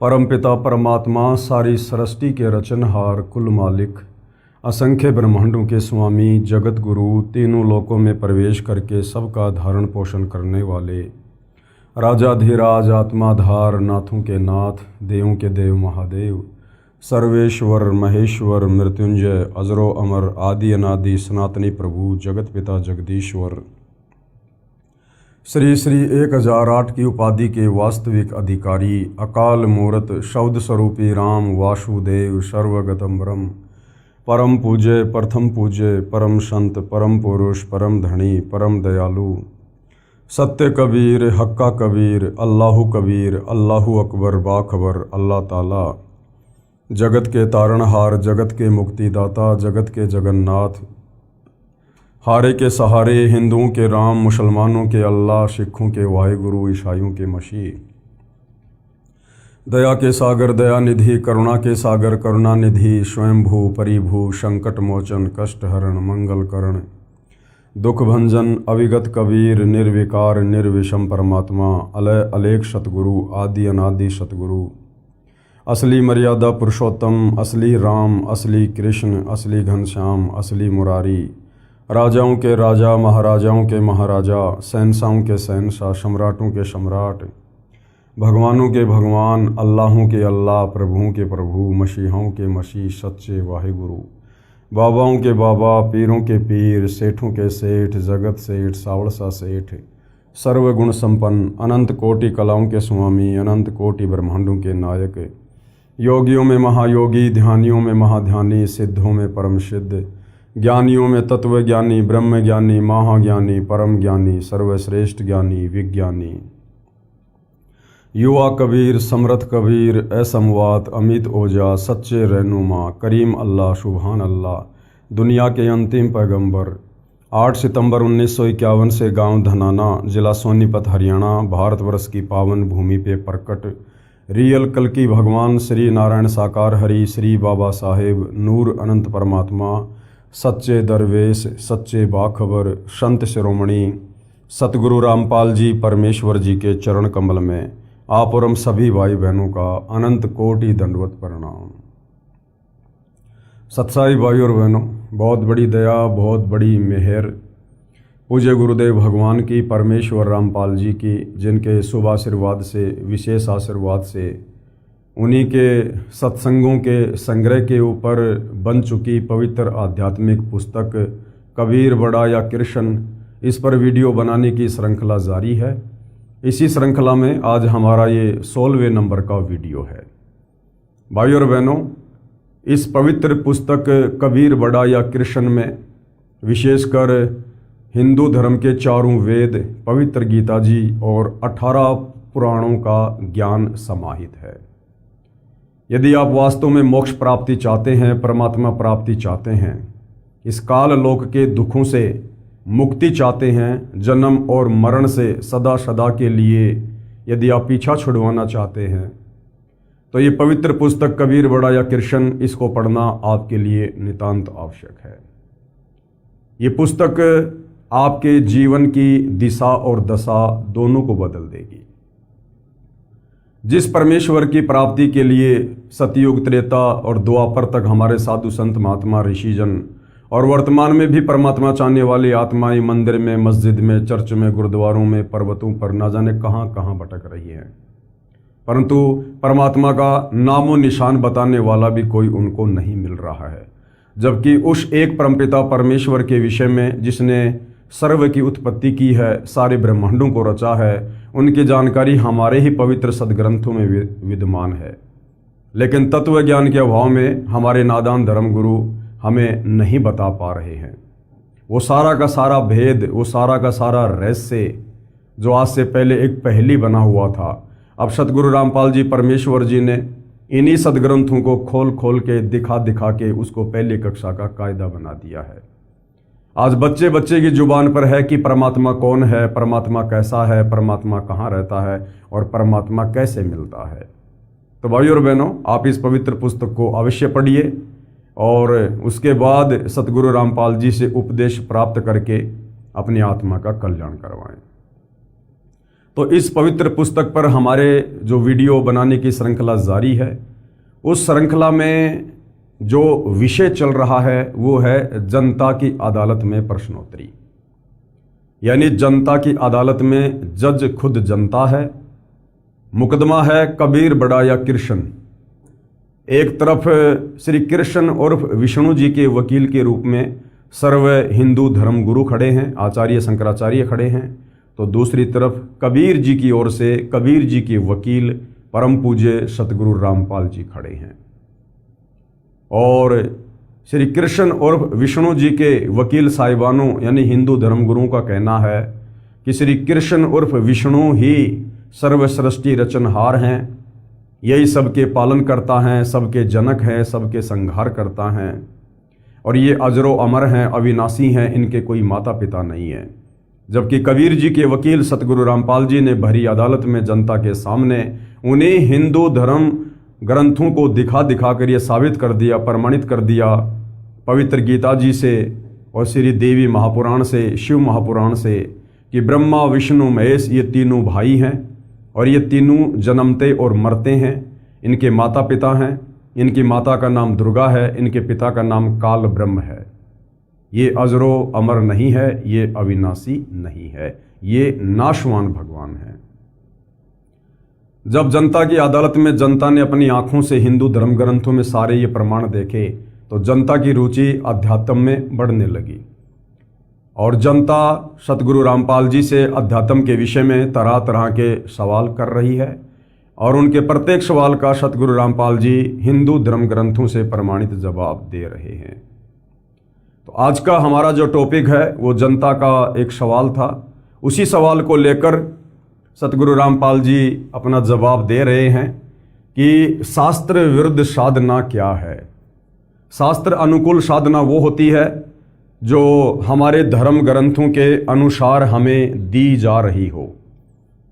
परमपिता परमात्मा सारी सृष्टि के रचनहार कुल मालिक असंख्य ब्रह्मांडों के स्वामी जगत गुरु तीनों लोकों में प्रवेश करके सबका धारण पोषण करने वाले राजाधिराज आत्माधार नाथों के नाथ देवों के देव महादेव सर्वेश्वर महेश्वर मृत्युंजय अजरो अमर आदि अनादि सनातनी प्रभु जगत पिता जगदीश्वर श्री श्री 1008 की उपाधि के वास्तविक अधिकारी अकाल मूर्त शब्द स्वरूपी राम वासुदेव सर्वगतम ब्रह्म परम पूज्य प्रथम पूज्य परम संत परम पुरुष परम धनी परम दयालु सत्य कबीर हक्का कबीर अल्लाहु अकबर बाखबर अल्लाह ताला जगत के तारणहार जगत के मुक्तिदाता जगत के जगन्नाथ हारे के सहारे हिंदुओं के राम मुसलमानों के अल्लाह सिखों के वाहिगुरु ईसाइयों के मसीह दया के सागर दया निधि करुणा के सागर करुणा निधि स्वयंभू परिभू संकट मोचन कष्ट हरण मंगल करण दुख भंजन अविगत कबीर निर्विकार निर्विषम परमात्मा अलय अलेख सतगुरु आदि अनादि सतगुरु असली मर्यादा पुरुषोत्तम असली राम असली कृष्ण असली घनश्याम असली मुरारी राजाओं के राजा महाराजाओं के महाराजा शहंशाहों के शहंशाह सम्राटों के सम्राट भगवानों के भगवान अल्लाहों के अल्लाह प्रभुओं के प्रभु मसीहों के मसीह सच्चे वाहिगुरु बाबाओं के बाबा पीरों के पीर सेठों के सेठ जगत सेठ सावड़सा सेठ सर्वगुण संपन्न अनंत कोटि कलाओं के स्वामी अनंत कोटि ब्रह्मांडों के नायक योगियों में महायोगी ध्यानियों में महाध्यानी सिद्धों में परम सिद्ध ज्ञानियों में तत्व ज्ञानी ब्रह्म ज्ञानी महाज्ञानी परम ज्ञानी सर्वश्रेष्ठ ज्ञानी विज्ञानी युवा कबीर समर्थ कबीर असमवात अमित ओजा सच्चे रहनुमा करीम अल्लाह सुभान अल्लाह दुनिया के अंतिम पैगंबर 8 सितंबर 1951 से गांव धनाना जिला सोनीपत हरियाणा भारतवर्ष की पावन भूमि पे प्रकट रियल कल्कि भगवान श्री नारायण साकार हरि श्री बाबा साहेब नूर अनंत परमात्मा सच्चे दरवेश सच्चे बाखबर संत शिरोमणि सतगुरु रामपाल जी परमेश्वर जी के चरण कमल में आप और हम सभी भाई बहनों का अनंत कोटि दंडवत प्रणाम। सत्साई भाई और बहनों, बहुत बड़ी दया बहुत बड़ी मेहर पूज्य गुरुदेव भगवान की परमेश्वर रामपाल जी की, जिनके शुभ आशीर्वाद से विशेष आशीर्वाद से उन्हीं के सत्संगों के संग्रह के ऊपर बन चुकी पवित्र आध्यात्मिक पुस्तक कबीर बड़ा या कृष्ण, इस पर वीडियो बनाने की श्रृंखला जारी है। इसी श्रृंखला में आज हमारा ये 16वें नंबर का वीडियो है। भाई और बहनों, इस पवित्र पुस्तक कबीर बड़ा या कृष्ण में विशेषकर हिंदू धर्म के चारों वेद पवित्र गीता जी और 18 पुराणों का ज्ञान समाहित है। यदि आप वास्तव में मोक्ष प्राप्ति चाहते हैं, परमात्मा प्राप्ति चाहते हैं, इस काल लोक के दुखों से मुक्ति चाहते हैं, जन्म और मरण से सदा सदा के लिए यदि आप पीछा छुड़वाना चाहते हैं, तो ये पवित्र पुस्तक कबीर बड़ा या कृष्ण, इसको पढ़ना आपके लिए नितांत आवश्यक है। ये पुस्तक आपके जीवन की दिशा और दशा दोनों को बदल देगी। जिस परमेश्वर की प्राप्ति के लिए सतयुग त्रेता और द्वापर तक हमारे साधु संत महात्मा ऋषिजन और वर्तमान में भी परमात्मा चाहने वाली आत्माएं मंदिर में मस्जिद में चर्च में गुरुद्वारों में पर्वतों पर न जाने कहाँ कहाँ भटक रही हैं, परंतु परमात्मा का नामो निशान बताने वाला भी कोई उनको नहीं मिल रहा है। जबकि उस एक परमपिता परमेश्वर के विषय में जिसने सर्व की उत्पत्ति की है, सारे ब्रह्मांडों को रचा है, उनकी जानकारी हमारे ही पवित्र सदग्रंथों में विद्यमान है। लेकिन तत्व ज्ञान के अभाव में हमारे नादान धर्मगुरु हमें नहीं बता पा रहे हैं। वो सारा का सारा भेद, वो सारा का सारा रहस्य जो आज से पहले एक पहेली बना हुआ था, अब सतगुरु रामपाल जी परमेश्वर जी ने इन्हीं सदग्रंथों को खोल खोल के दिखा दिखा के उसको पहली कक्षा का कायदा बना दिया है। आज बच्चे बच्चे की जुबान पर है कि परमात्मा कौन है, परमात्मा कैसा है, परमात्मा कहाँ रहता है और परमात्मा कैसे मिलता है। तो भाई और बहनों, आप इस पवित्र पुस्तक को अवश्य पढ़िए और उसके बाद सतगुरु रामपाल जी से उपदेश प्राप्त करके अपनी आत्मा का कल्याण करवाएं। तो इस पवित्र पुस्तक पर हमारे जो वीडियो बनाने की श्रृंखला जारी है, उस श्रृंखला में जो विषय चल रहा है वो है जनता की अदालत में प्रश्नोत्तरी। यानी जनता की अदालत में जज खुद जनता है। मुकदमा है कबीर बड़ा या कृष्ण। एक तरफ श्री कृष्ण और विष्णु जी के वकील के रूप में सर्व हिंदू धर्म गुरु खड़े हैं, आचार्य शंकराचार्य खड़े हैं, तो दूसरी तरफ कबीर जी की ओर से कबीर जी के वकील परम पूज्य सतगुरु रामपाल जी खड़े हैं। और श्री कृष्ण और विष्णु जी के वकील साहिबानों यानी हिंदू धर्मगुरुओं का कहना है कि श्री कृष्ण उर्फ विष्णु ही सर्व सृष्टि रचनहार हैं, यही सबके पालन करता हैं, सबके जनक हैं, सबके संहार करता हैं, और ये अजरो अमर हैं, अविनाशी हैं, इनके कोई माता पिता नहीं है। जबकि कबीर जी के वकील सतगुरु रामपाल जी ने भरी अदालत में जनता के सामने उन्हें हिंदू धर्म ग्रंथों को दिखा दिखा कर ये साबित कर दिया, प्रमाणित कर दिया पवित्र गीता जी से और श्री देवी महापुराण से, शिव महापुराण से, कि ब्रह्मा विष्णु महेश ये तीनों भाई हैं और ये तीनों जन्मते और मरते हैं। इनके माता पिता हैं, इनकी माता का नाम दुर्गा है, इनके पिता का नाम काल ब्रह्म है। ये अजरो अमर नहीं है, ये अविनाशी नहीं है, ये नाशवान भगवान है। जब जनता की अदालत में जनता ने अपनी आंखों से हिंदू धर्म ग्रंथों में सारे ये प्रमाण देखे तो जनता की रुचि अध्यात्म में बढ़ने लगी और जनता सतगुरु रामपाल जी से अध्यात्म के विषय में तरह तरह के सवाल कर रही है और उनके प्रत्येक सवाल का सतगुरु रामपाल जी हिंदू धर्म ग्रंथों से प्रमाणित जवाब दे रहे हैं। तो आज का हमारा जो टॉपिक है वो जनता का एक सवाल था। उसी सवाल को लेकर सतगुरु रामपाल जी अपना जवाब दे रहे हैं कि शास्त्र विरुद्ध साधना क्या है। शास्त्र अनुकूल साधना वो होती है जो हमारे धर्म ग्रंथों के अनुसार हमें दी जा रही हो।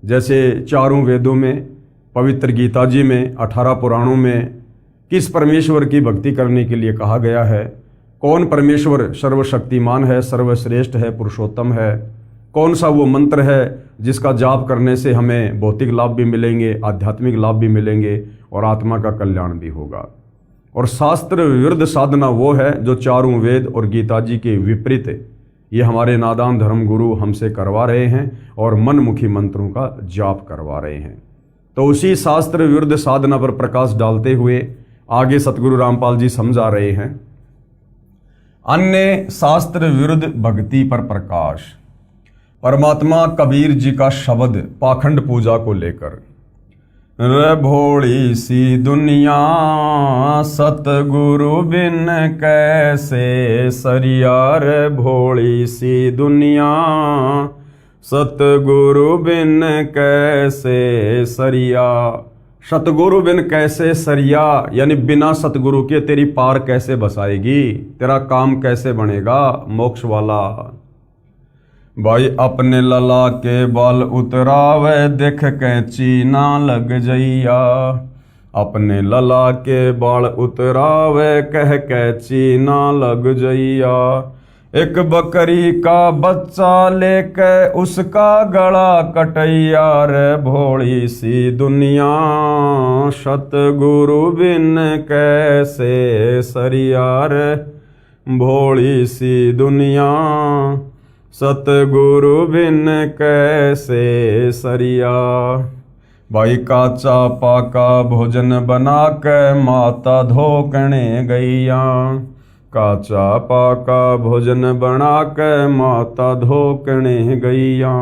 जैसे चारों वेदों में, पवित्र गीता जी में, 18 पुराणों में किस परमेश्वर की भक्ति करने के लिए कहा गया है, कौन परमेश्वर सर्वशक्तिमान है, सर्वश्रेष्ठ है, पुरुषोत्तम है, कौन सा वो मंत्र है जिसका जाप करने से हमें भौतिक लाभ भी मिलेंगे, आध्यात्मिक लाभ भी मिलेंगे और आत्मा का कल्याण भी होगा। और शास्त्र विरुद्ध साधना वो है जो चारों वेद और गीता जी के विपरीत ये हमारे नादान धर्म गुरु हमसे करवा रहे हैं और मनमुखी मंत्रों का जाप करवा रहे हैं। तो उसी शास्त्र विरुद्ध साधना पर प्रकाश डालते हुए आगे सतगुरु रामपाल जी समझा रहे हैं। अन्य शास्त्र विरुद्ध भक्ति पर प्रकाश। परमात्मा कबीर जी का शब्द पाखंड पूजा को लेकर, रे भोली सी दुनिया सतगुरु बिन कैसे सरिया, रे भोली सी दुनिया सतगुरु बिन कैसे सरिया। सतगुरु बिन कैसे सरिया यानी बिना सतगुरु के तेरी पार कैसे बसाएगी, तेरा काम कैसे बनेगा मोक्ष वाला। भाई अपने लला के बाल उतरावे देख कैंची ना लग जइया, अपने लला के बाल उतरावे कह कैंची ना लग जइया। एक बकरी का बच्चा लेके उसका गला कटैया, रे भोली सी दुनिया सतगुरु बिन कैसे सरिया, रे भोली सी दुनिया सतगुरु बिन कैसे सरिया। भाई काचा पाका भोजन बना के माता धोकने गैया, काचा पाका भोजन बना के माता धोकने गैया।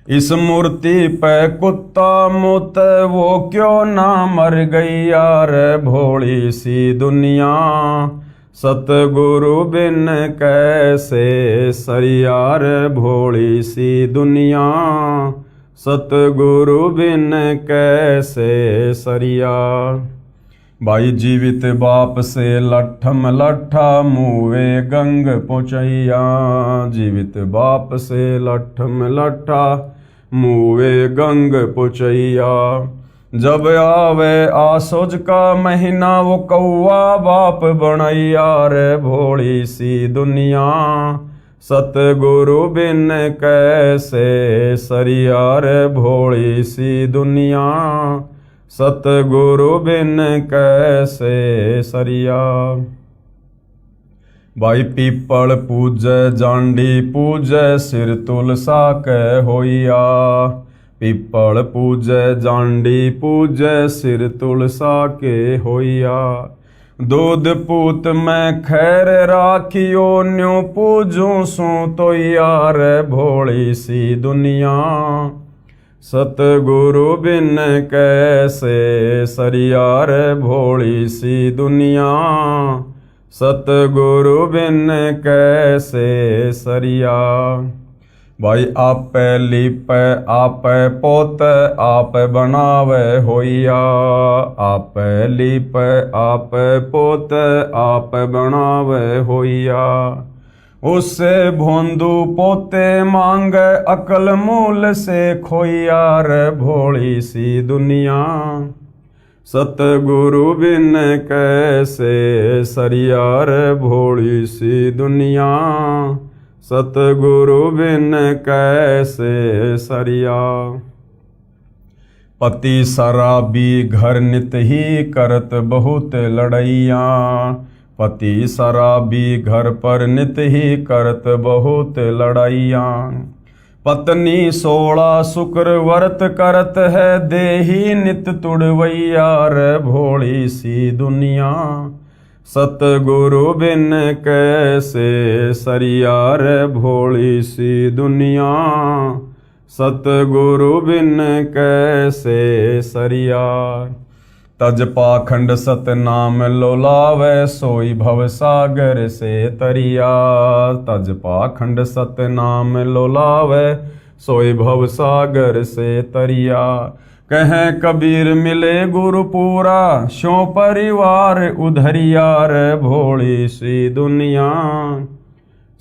इस मूर्ति पे कुत्ता मुत वो क्यों ना मर गैया, रे भोली सी दुनिया सतगुरु बिन कैसे सरिया, रे भोली सी दुनिया सतगुरु बिन कैसे सरिया। भाई जीवित बाप से लट्ठम लट्ठा मुँहे गंग पहुँचैया, जीवित बाप से लट्ठम लट्ठा मुँहे गंग पहुँचैया। जब आवे आसोज का महीना वो कौआ बाप बनैया, रे भोली सी दुनिया सतगुरु बिन कैसे सरियार भोली सी दुनिया, सतगुरु बिन कैसे सरिया। भाई पीपल पूजै जांडी पूजै सिर तुलसा कै होइया, पीपल पूजै जांडी पूजै सिर तुलसा के होइया। दूध पूत मैं खैर राखियो न्यू पूजूं सू तो यार भोली सी दुनिया, सतगुरु बिन कैसे सरियार भोली सी दुनिया, सतगुरु बिन कैसे सरिया। भाई आपे लीपे आपे पोते आप बनावे होइया, आपे लीपे आपे पोते आप बनावे होइया। उससे भोंदू पोते मांगे अकल मूल से खोइया रे भोली सी दुनिया, सतगुरु बिन कैसे सरिया रे भोली सी दुनिया, सतगुरु बिन कैसे सरिया। पति शराबी घर नित ही करत बहुत लड़ैया, पति शराबी घर पर नित ही करत बहुत लड़ैया। पत्नी 16 शुक्र व्रत करत है देही नित तुड़वैया रे भोली सी दुनिया, सतगुरु बिन कैसे सरिया रे भोली सी दुनिया, सतगुरु बिन कैसे सरिया। तज पाखंड सतनाम लोलावे सोई भव सागर से तरिया, तज पाखंड सतनाम लोलावे सोई भव सागर से तरिया। कहें कबीर मिले गुरुपुरा शो परिवार उधरिया रे भोली सी दुनिया,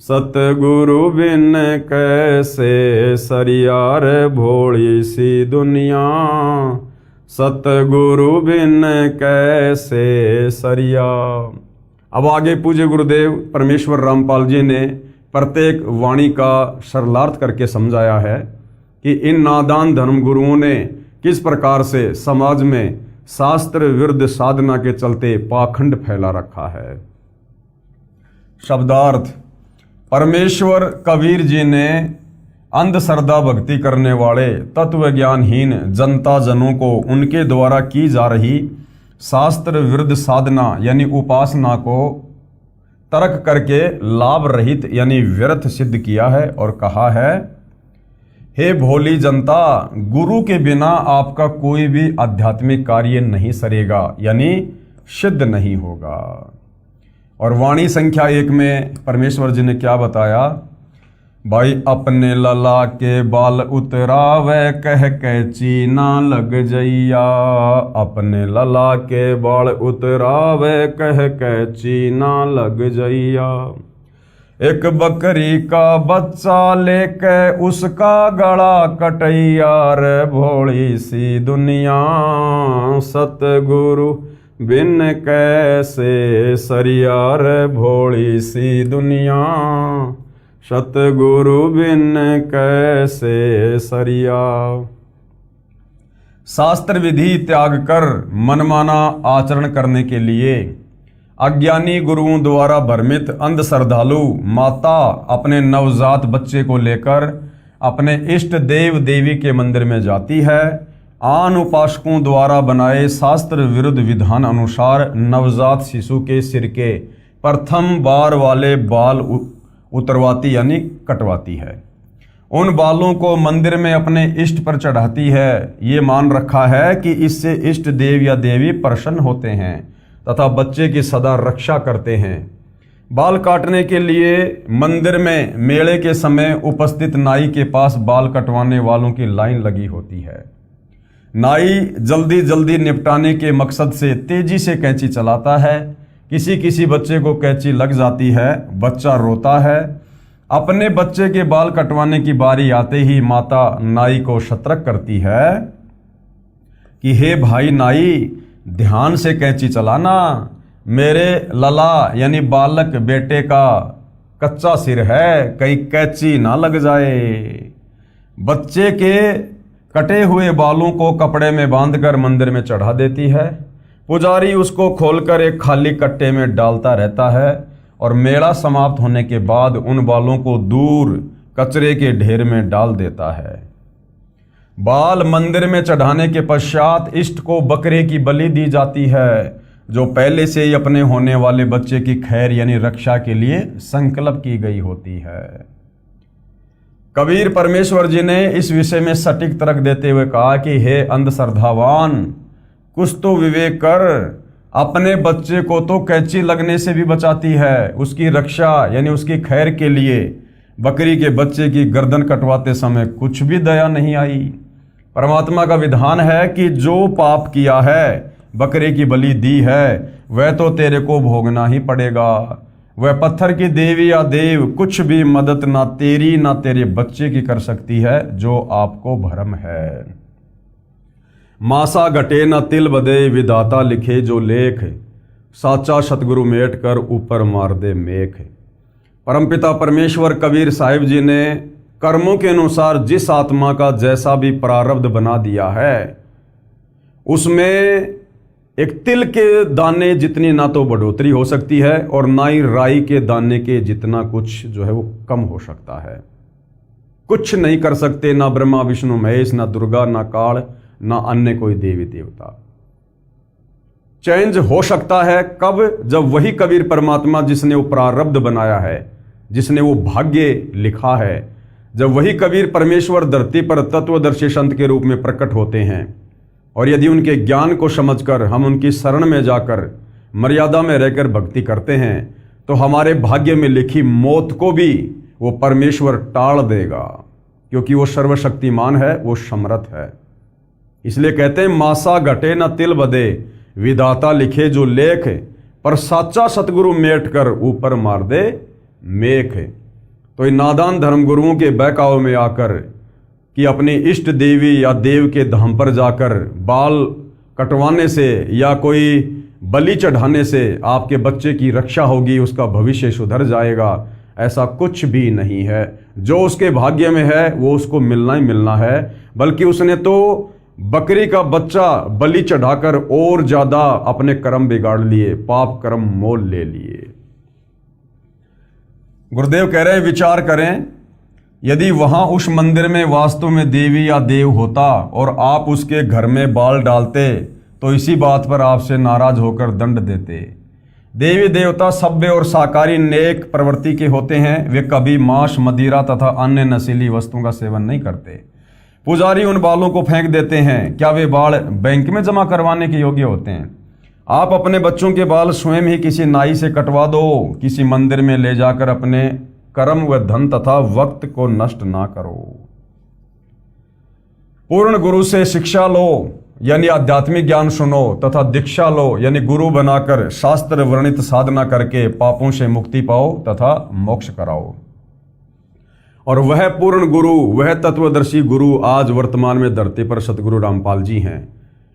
सतगुरु बिन कैसे सरिया रे भोली सी दुनिया, सतगुरु बिन कैसे सरिया। अब आगे पूज्य गुरुदेव परमेश्वर रामपाल जी ने प्रत्येक वाणी का सरलार्थ करके समझाया है कि इन नादान धर्म गुरुओं ने किस प्रकार से समाज में शास्त्र विरुद्ध साधना के चलते पाखंड फैला रखा है। शब्दार्थ, परमेश्वर कबीर जी ने अंधश्रद्धा भक्ति करने वाले तत्व ज्ञानहीन जनता जनों को उनके द्वारा की जा रही शास्त्र विरुद्ध साधना यानी उपासना को तर्क करके लाभ रहित यानी व्यर्थ सिद्ध किया है और कहा है, हे भोली जनता, गुरु के बिना आपका कोई भी आध्यात्मिक कार्य नहीं सरेगा यानी सिद्ध नहीं होगा। और वाणी संख्या 1 में परमेश्वर जी ने क्या बताया, भाई अपने लला के बाल उतरावे कह कैची ना लग जइया, अपने लला के बाल उतरावे कह कैची ना लग जइया। एक बकरी का बच्चा लेके उसका गला कटैया रे भोली सी दुनिया, सतगुरु बिन कैसे सरिया रे भोली सी दुनिया, सतगुरु बिन कैसे सरिया। शास्त्र विधि त्याग कर मनमाना आचरण करने के लिए अज्ञानी गुरुओं द्वारा भ्रमित अंध श्रद्धालु माता अपने नवजात बच्चे को लेकर अपने इष्ट देव देवी के मंदिर में जाती है। आन उपासकों द्वारा बनाए शास्त्र विरुद्ध विधान अनुसार नवजात शिशु के सिर के प्रथम बार वाले बाल उतरवाती यानी कटवाती है। उन बालों को मंदिर में अपने इष्ट पर चढ़ाती है। ये मान रखा है कि इससे इष्ट देव या देवी प्रसन्न होते हैं तथा बच्चे की सदा रक्षा करते हैं। बाल काटने के लिए मंदिर में मेले के समय उपस्थित नाई के पास बाल कटवाने वालों की लाइन लगी होती है। नाई जल्दी जल्दी निपटाने के मकसद से तेजी से कैंची चलाता है। किसी किसी बच्चे को कैंची लग जाती है, बच्चा रोता है। अपने बच्चे के बाल कटवाने की बारी आते ही माता नाई को सतर्क करती है कि हे भाई नाई, ध्यान से कैंची चलाना, मेरे लला यानी बालक बेटे का कच्चा सिर है, कहीं कैंची ना लग जाए। बच्चे के कटे हुए बालों को कपड़े में बांधकर मंदिर में चढ़ा देती है। पुजारी उसको खोलकर एक खाली कट्टे में डालता रहता है और मेला समाप्त होने के बाद उन बालों को दूर कचरे के ढेर में डाल देता है। बाल मंदिर में चढ़ाने के पश्चात इष्ट को बकरे की बलि दी जाती है, जो पहले से ही अपने होने वाले बच्चे की खैर यानी रक्षा के लिए संकल्प की गई होती है। कबीर परमेश्वर जी ने इस विषय में सटीक तर्क देते हुए कहा कि हे अंधश्रद्धावान, कुछ तो विवेक कर। अपने बच्चे को तो कैंची लगने से भी बचाती है, उसकी रक्षा यानी उसकी खैर के लिए बकरी के बच्चे की गर्दन कटवाते समय कुछ भी दया नहीं आई। परमात्मा का विधान है कि जो पाप किया है, बकरे की बलि दी है, वह तो तेरे को भोगना ही पड़ेगा। वह पत्थर की देवी या देव कुछ भी मदद ना तेरी ना तेरे बच्चे की कर सकती है, जो आपको भ्रम है। मासा घटे न तिल बदे, विधाता लिखे जो लेख, साचा सतगुरु मेट कर ऊपर मार दे मेख। परमपिता परमेश्वर कबीर साहिब जी ने कर्मों के अनुसार जिस आत्मा का जैसा भी प्रारब्ध बना दिया है, उसमें एक तिल के दाने जितनी ना तो बढ़ोतरी हो सकती है और ना ही राई के दाने के जितना कुछ जो है वो कम हो सकता है। कुछ नहीं कर सकते ना ब्रह्मा विष्णु महेश, ना दुर्गा, ना काल, ना अन्य कोई देवी देवता। चेंज हो सकता है कब? जब वही कबीर परमात्मा जिसने वो प्रारब्ध बनाया है, जिसने वो भाग्य लिखा है, जब वही कबीर परमेश्वर धरती पर तत्वदर्शी संत के रूप में प्रकट होते हैं और यदि उनके ज्ञान को समझकर हम उनकी शरण में जाकर मर्यादा में रहकर भक्ति करते हैं, तो हमारे भाग्य में लिखी मौत को भी वो परमेश्वर टाल देगा, क्योंकि वो सर्वशक्तिमान है, वो समर्थ है। इसलिए कहते हैं मासा घटे न तिल बदे, विधाता लिखे जो लेख, पर साचा सतगुरु मेट कर ऊपर मार दे मेख। तो इन नादान धर्मगुरुओं के बहकावे में आकर कि अपनी इष्ट देवी या देव के धाम पर जाकर बाल कटवाने से या कोई बलि चढ़ाने से आपके बच्चे की रक्षा होगी, उसका भविष्य सुधर जाएगा, ऐसा कुछ भी नहीं है। जो उसके भाग्य में है वो उसको मिलना ही मिलना है, बल्कि उसने तो बकरी का बच्चा बलि चढ़ाकर और ज्यादा अपने कर्म बिगाड़ लिए, पाप कर्म मोल ले लिए। गुरुदेव कह रहे हैं विचार करें, यदि वहां उस मंदिर में वास्तव में देवी या देव होता और आप उसके घर में बाल डालते, तो इसी बात पर आपसे नाराज होकर दंड देते। देवी देवता सभ्य और शाकाहारी नेक प्रवृत्ति के होते हैं, वे कभी मांस, मदिरा तथा अन्य नशीली वस्तुओं का सेवन नहीं करते। पुजारी उन बालों को फेंक देते हैं, क्या वे बाल बैंक में जमा करवाने के योग्य होते हैं? आप अपने बच्चों के बाल स्वयं ही किसी नाई से कटवा दो, किसी मंदिर में ले जाकर अपने कर्म व धन तथा वक्त को नष्ट ना करो। पूर्ण गुरु से शिक्षा लो यानी आध्यात्मिक ज्ञान सुनो तथा दीक्षा लो यानी गुरु बनाकर शास्त्र वर्णित साधना करके पापों से मुक्ति पाओ तथा मोक्ष कराओ। और वह पूर्ण गुरु, वह तत्वदर्शी गुरु आज वर्तमान में धरती पर सतगुरु रामपाल जी हैं।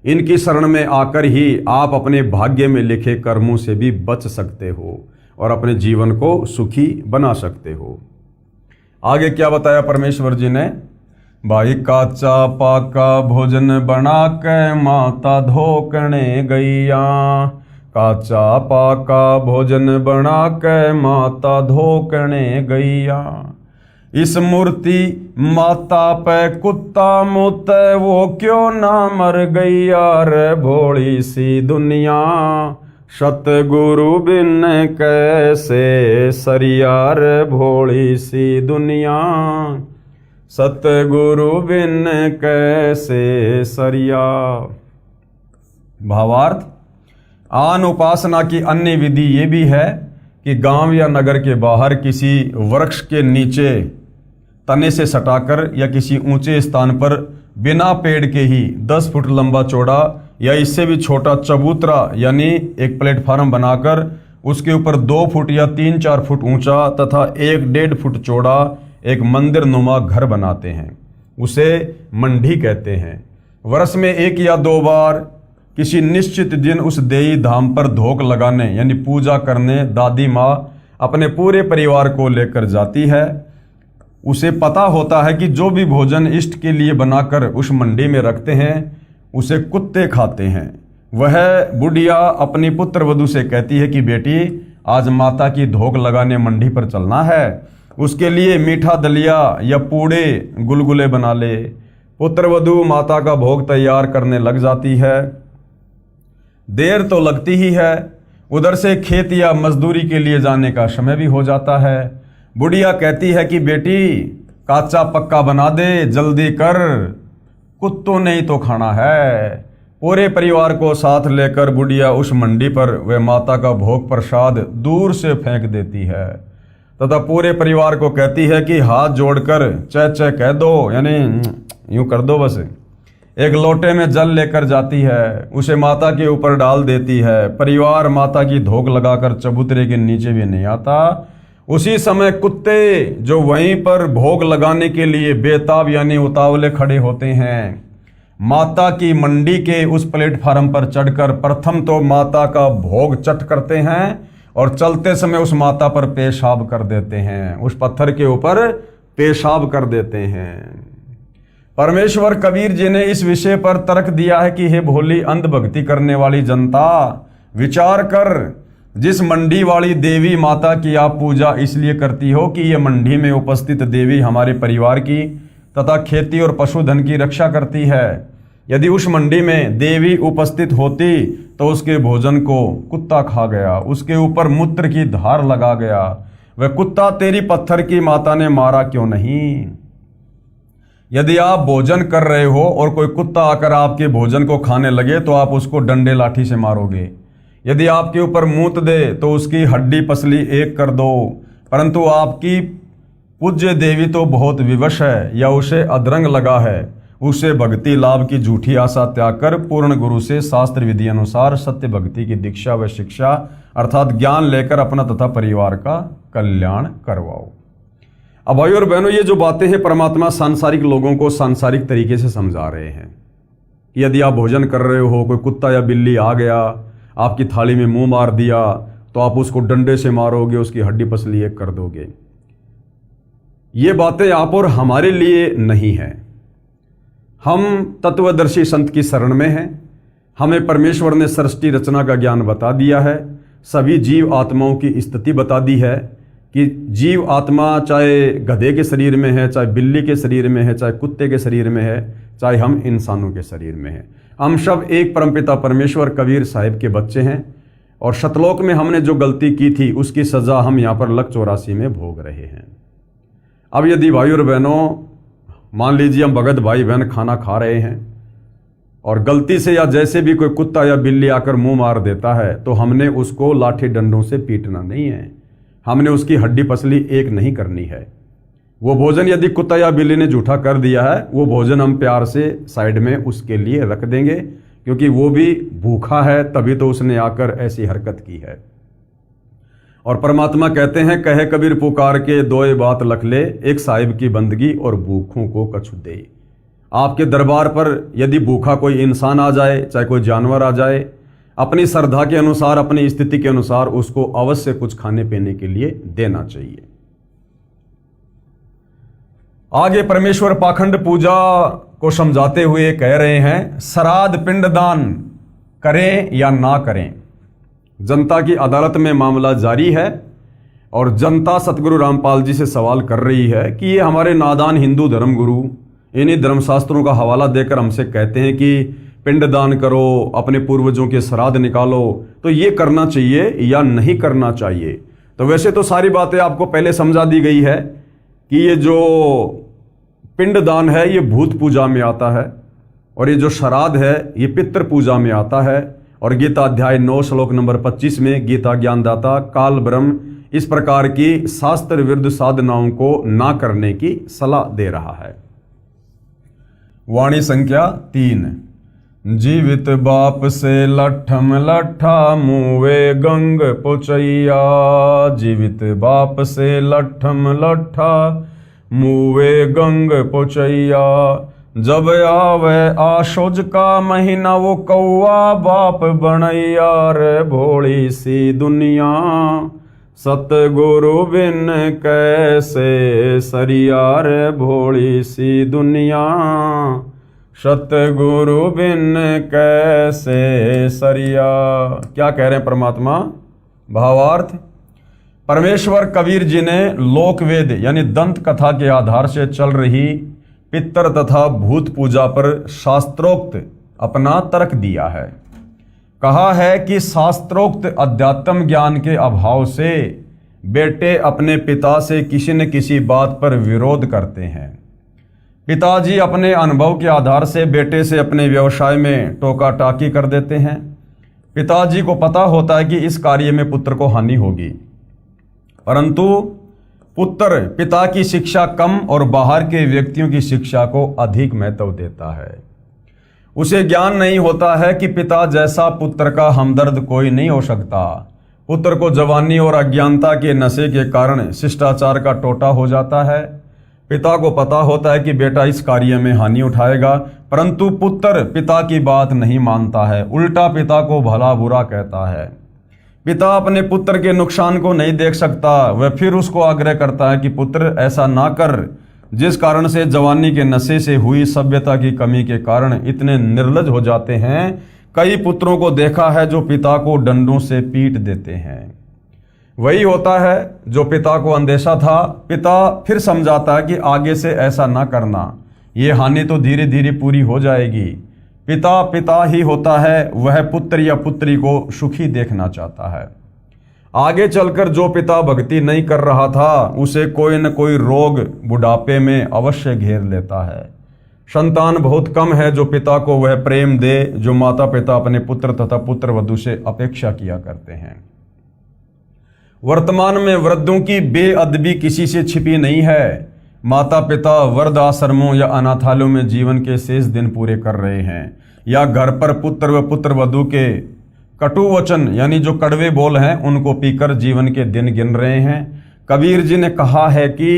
इनकी शरण में आकर ही आप अपने भाग्य में लिखे कर्मों से भी बच सकते हो और अपने जीवन को सुखी बना सकते हो। आगे क्या बताया परमेश्वर जी ने? भाई काचा पाका भोजन बना के माता धोकने गैया, काचा पाका भोजन बना के माता धोकने गैया। इस मूर्ति माता पे कुत्ता मुते, वो क्यों ना मर गैया रे भोली सी दुनिया। सतगुरु बिन कैसे सरियार भोली सी दुनिया, सतगुरु बिन कैसे सरिया। भावार्थ, आन उपासना की अन्य विधि ये भी है कि गांव या नगर के बाहर किसी वृक्ष के नीचे तने से सटाकर या किसी ऊंचे स्थान पर बिना पेड़ के ही 10 फुट लंबा चौड़ा या इससे भी छोटा चबूतरा यानी एक प्लेटफार्म बनाकर उसके ऊपर 2 फुट या 3-4 फुट ऊंचा तथा 1-1.5 फुट चौड़ा एक मंदिर नुमा घर बनाते हैं। उसे मंडी कहते हैं। वर्ष में 1 या 2 बार किसी निश्चित दिन उस देई धाम पर धोक लगाने यानी पूजा करने दादी माँ अपने पूरे परिवार को लेकर जाती है। उसे पता होता है कि जो भी भोजन इष्ट के लिए बनाकर उस मंडी में रखते हैं उसे कुत्ते खाते हैं। वह बुढ़िया अपनी पुत्र वधू से कहती है कि बेटी, आज माता की धोख लगाने मंडी पर चलना है, उसके लिए मीठा दलिया या पूड़े गुलगुले बना ले। पुत्र वधू माता का भोग तैयार करने लग जाती है। देर तो लगती ही है, उधर से खेत या मजदूरी के लिए जाने का समय भी हो जाता है। बुढ़िया कहती है कि बेटी, काचा पक्का बना दे, जल्दी कर, कुत्तों ने ही तो खाना है। पूरे परिवार को साथ लेकर बुढ़िया उस मंडी पर वे माता का भोग प्रसाद दूर से फेंक देती है तथा पूरे परिवार को कहती है कि हाथ जोड़कर चै चै कह दो, यानी यूं कर दो बस। एक लोटे में जल लेकर जाती है, उसे माता के ऊपर डाल देती है। परिवार माता की धोख लगाकर चबूतरे के नीचे भी नहीं आता। उसी समय कुत्ते जो वहीं पर भोग लगाने के लिए बेताब यानी उतावले खड़े होते हैं, माता की मंडी के उस प्लेटफार्म पर चढ़कर प्रथम तो माता का भोग चट करते हैं और चलते समय उस माता पर पेशाब कर देते हैं, उस पत्थर के ऊपर पेशाब कर देते हैं। परमेश्वर कबीर जी ने इस विषय पर तर्क दिया है कि हे भोली अंधभक्ति करने वाली जनता, विचार कर, जिस मंडी वाली देवी माता की आप पूजा इसलिए करती हो कि यह मंडी में उपस्थित देवी हमारे परिवार की तथा खेती और पशुधन की रक्षा करती है। यदि उस मंडी में देवी उपस्थित होती तो उसके भोजन को कुत्ता खा गया, उसके ऊपर मूत्र की धार लगा गया। वह कुत्ता तेरी पत्थर की माता ने मारा क्यों नहीं? यदि आप भोजन कर रहे हो और कोई कुत्ता आकर आपके भोजन को खाने लगे तो आप उसको डंडे लाठी से मारोगे। यदि आपके ऊपर मूत दे तो उसकी हड्डी पसली एक कर दो। परंतु आपकी पूज्य देवी तो बहुत विवश है या उसे अधरंग लगा है, उसे भक्ति लाभ की झूठी आशा त्याग कर पूर्ण गुरु से शास्त्र विधि अनुसार सत्य भक्ति की दीक्षा व शिक्षा अर्थात ज्ञान लेकर अपना तथा परिवार का कल्याण करवाओ। अब भाई और बहनों, ये जो बातें हैं परमात्मा सांसारिक लोगों को सांसारिक तरीके से समझा रहे हैं कि यदि आप भोजन कर रहे हो, कोई कुत्ता या बिल्ली आ गया, आपकी थाली में मुंह मार दिया, तो आप उसको डंडे से मारोगे, उसकी हड्डी पसली एक कर दोगे। ये बातें आप और हमारे लिए नहीं है। हम तत्वदर्शी संत की शरण में हैं। हमें परमेश्वर ने सृष्टि रचना का ज्ञान बता दिया है, सभी जीव आत्माओं की स्थिति बता दी है कि जीव आत्मा चाहे गधे के शरीर में है, चाहे बिल्ली के शरीर में है, चाहे कुत्ते के शरीर में है, चाहे हम इंसानों के शरीर में है, हम सब एक परमपिता परमेश्वर कबीर साहिब के बच्चे हैं। और शतलोक में हमने जो गलती की थी उसकी सज़ा हम यहाँ पर लक 84 में भोग रहे हैं। अब यदि भाई और बहनों, मान लीजिए हम भगत भाई बहन खाना खा रहे हैं और गलती से या जैसे भी कोई कुत्ता या बिल्ली आकर मुंह मार देता है, तो हमने उसको लाठी डंडों से पीटना नहीं है, हमने उसकी हड्डी पसली एक नहीं करनी है। वो भोजन यदि कुत्ता या बिल्ली ने जूठा कर दिया है, वो भोजन हम प्यार से साइड में उसके लिए रख देंगे, क्योंकि वो भी भूखा है, तभी तो उसने आकर ऐसी हरकत की है। और परमात्मा कहते हैं, कहे कबीर पुकार के दोए बात लख ले, एक साहिब की बंदगी और भूखों को कछु दे। आपके दरबार पर यदि भूखा कोई इंसान आ जाए, चाहे कोई जानवर आ जाए, अपनी श्रद्धा के अनुसार, अपनी स्थिति के अनुसार उसको अवश्य कुछ खाने पीने के लिए देना चाहिए। आगे परमेश्वर पाखंड पूजा को समझाते हुए कह रहे हैं, श्राद्ध पिंडदान करें या ना करें। जनता की अदालत में मामला जारी है और जनता सतगुरु रामपाल जी से सवाल कर रही है कि ये हमारे नादान हिंदू धर्मगुरु इन्हीं धर्मशास्त्रों का हवाला देकर हमसे कहते हैं कि पिंडदान करो, अपने पूर्वजों के श्राद्ध निकालो, तो ये करना चाहिए या नहीं करना चाहिए। तो वैसे तो सारी बातें आपको पहले समझा दी गई है कि ये जो पिंडदान है ये भूत पूजा में आता है और ये जो श्राद्ध है ये पितृ पूजा में आता है। और गीता अध्याय 9 श्लोक नंबर 25 में गीता ज्ञानदाता काल ब्रह्म इस प्रकार की शास्त्र विरुद्ध साधनाओं को ना करने की सलाह दे रहा है। वाणी संख्या 3। जीवित बाप से लठम लठा मुवे गंग पोचैया। जीवित बाप से लठम लठा मुवे गंग पोचैया। जब आवे आशोज का महीना वो कौआ बाप बनैया। रे भोली सी दुनिया सतगुरु बिन कैसे सरिया रे भोली सी दुनिया, सतगुरु बिन कैसे सरिया। क्या कह रहे हैं परमात्मा? भावार्थ, परमेश्वर कबीर जी ने लोकवेद यानी दंत कथा के आधार से चल रही पितर तथा भूत पूजा पर शास्त्रोक्त अपना तर्क दिया है। कहा है कि शास्त्रोक्त अध्यात्म ज्ञान के अभाव से बेटे अपने पिता से किसी न किसी बात पर विरोध करते हैं। पिताजी अपने अनुभव के आधार से बेटे से अपने व्यवसाय में टोका टाकी कर देते हैं। पिताजी को पता होता है कि इस कार्य में पुत्र को हानि होगी, परंतु पुत्र पिता की शिक्षा कम और बाहर के व्यक्तियों की शिक्षा को अधिक महत्व देता है। उसे ज्ञान नहीं होता है कि पिता जैसा पुत्र का हमदर्द कोई नहीं हो सकता। पुत्र को जवानी और अज्ञानता के नशे के कारण शिष्टाचार का टोटा हो जाता है। पिता को पता होता है कि बेटा इस कार्य में हानि उठाएगा, परंतु पुत्र पिता की बात नहीं मानता है, उल्टा पिता को भला बुरा कहता है। पिता अपने पुत्र के नुकसान को नहीं देख सकता, वह फिर उसको आग्रह करता है कि पुत्र ऐसा ना कर, जिस कारण से जवानी के नशे से हुई सभ्यता की कमी के कारण इतने निर्लज हो जाते हैं। कई पुत्रों को देखा है जो पिता को डंडों से पीट देते हैं। वही होता है जो पिता को अंदेशा था, पिता फिर समझाता है कि आगे से ऐसा ना करना, ये हानि तो धीरे धीरे पूरी हो जाएगी। पिता पिता ही होता है, वह पुत्र या पुत्री को सुखी देखना चाहता है। आगे चलकर जो पिता भक्ति नहीं कर रहा था उसे कोई न कोई रोग बुढ़ापे में अवश्य घेर लेता है। संतान बहुत कम है जो पिता को वह प्रेम दे जो माता पिता अपने पुत्र तथा पुत्र वधू से अपेक्षा किया करते हैं। वर्तमान में वृद्धों की बेअदबी किसी से छिपी नहीं है। माता पिता वृद्ध आश्रमों या अनाथालयों में जीवन के शेष दिन पूरे कर रहे हैं, या घर पर पुत्र व पुत्र वधू के कटु वचन यानी जो कड़वे बोल हैं उनको पीकर जीवन के दिन गिन रहे हैं। कबीर जी ने कहा है कि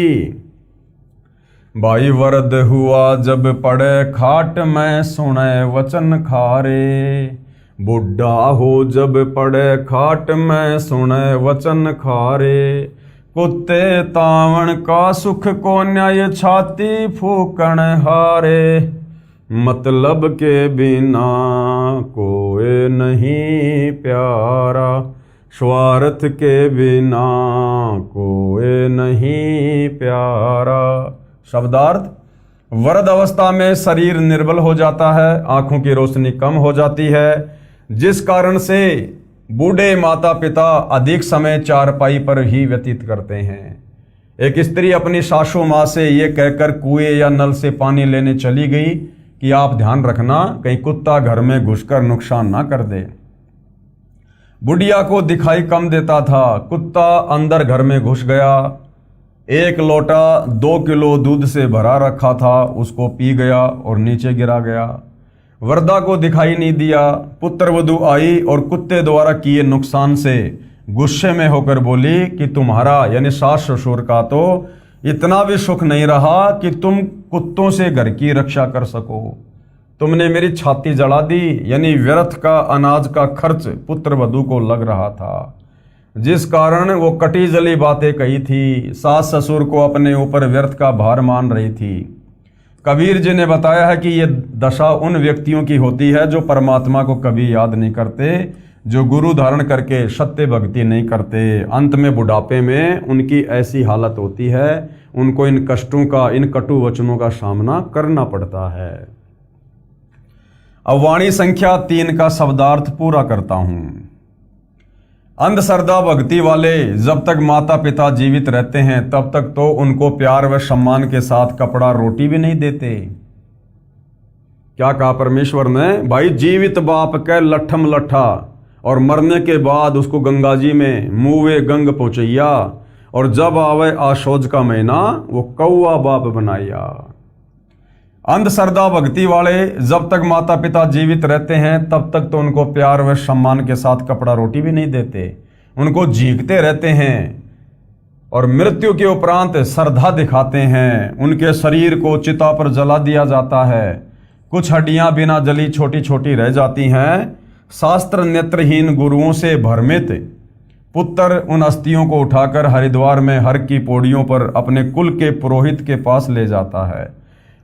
भाई वरद हुआ जब पड़े खाट में सुने वचन खारे, बुढ़ा हो जब पड़े खाट में सुने वचन खारे, कुत्ते तावण का सुख को न्याय छाती फूकण हारे, मतलब के बिना कोई नहीं प्यारा, स्वार्थ के बिना कोई नहीं प्यारा। शब्दार्थ, वृद्ध अवस्था में शरीर निर्बल हो जाता है, आंखों की रोशनी कम हो जाती है, जिस कारण से बूढ़े माता पिता अधिक समय चारपाई पर ही व्यतीत करते हैं। एक स्त्री अपनी सासू माँ से ये कहकर कुएं या नल से पानी लेने चली गई कि आप ध्यान रखना कहीं कुत्ता घर में घुसकर नुकसान ना कर दे। बुढ़िया को दिखाई कम देता था, कुत्ता अंदर घर में घुस गया। एक लोटा 2 किलो दूध से भरा रखा था, उसको पी गया और नीचे गिरा गया। वृद्धा को दिखाई नहीं दिया। पुत्र वधू आई और कुत्ते द्वारा किए नुकसान से गुस्से में होकर बोली कि तुम्हारा यानी सास ससुर का तो इतना भी सुख नहीं रहा कि तुम कुत्तों से घर की रक्षा कर सको। तुमने मेरी छाती जला दी, यानी व्यर्थ का अनाज का खर्च पुत्र वधू को लग रहा था, जिस कारण वो कटी जली बातें कही थी। सास ससुर को अपने ऊपर व्यर्थ का भार मान रही थी। कबीर जी ने बताया है कि ये दशा उन व्यक्तियों की होती है जो परमात्मा को कभी याद नहीं करते, जो गुरु धारण करके सत्य भक्ति नहीं करते। अंत में बुढ़ापे में उनकी ऐसी हालत होती है, उनको इन कष्टों का, इन कटु वचनों का सामना करना पड़ता है। अब वाणी संख्या 3 का शब्दार्थ पूरा करता हूं। अंधश्रद्धा भक्ति वाले जब तक माता पिता जीवित रहते हैं तब तक तो उनको प्यार व सम्मान के साथ कपड़ा रोटी भी नहीं देते। क्या कहा परमेश्वर ने? भाई जीवित बाप के लठम लठा और मरने के बाद उसको गंगा जी में मुँहे गंग पहुँचैया, और जब आवे आशोज का महीना वो कौआ बाप बनाया। अंधश्रद्धा भक्ति वाले जब तक माता पिता जीवित रहते हैं तब तक तो उनको प्यार व सम्मान के साथ कपड़ा रोटी भी नहीं देते, उनको झींकते रहते हैं और मृत्यु के उपरांत श्रद्धा दिखाते हैं। उनके शरीर को चिता पर जला दिया जाता है, कुछ हड्डियां बिना जली छोटी छोटी रह जाती हैं। शास्त्र नेत्रहीन गुरुओं से भ्रमित पुत्र उन अस्थियों को उठाकर हरिद्वार में हर की पौड़ियों पर अपने कुल के पुरोहित के पास ले जाता है।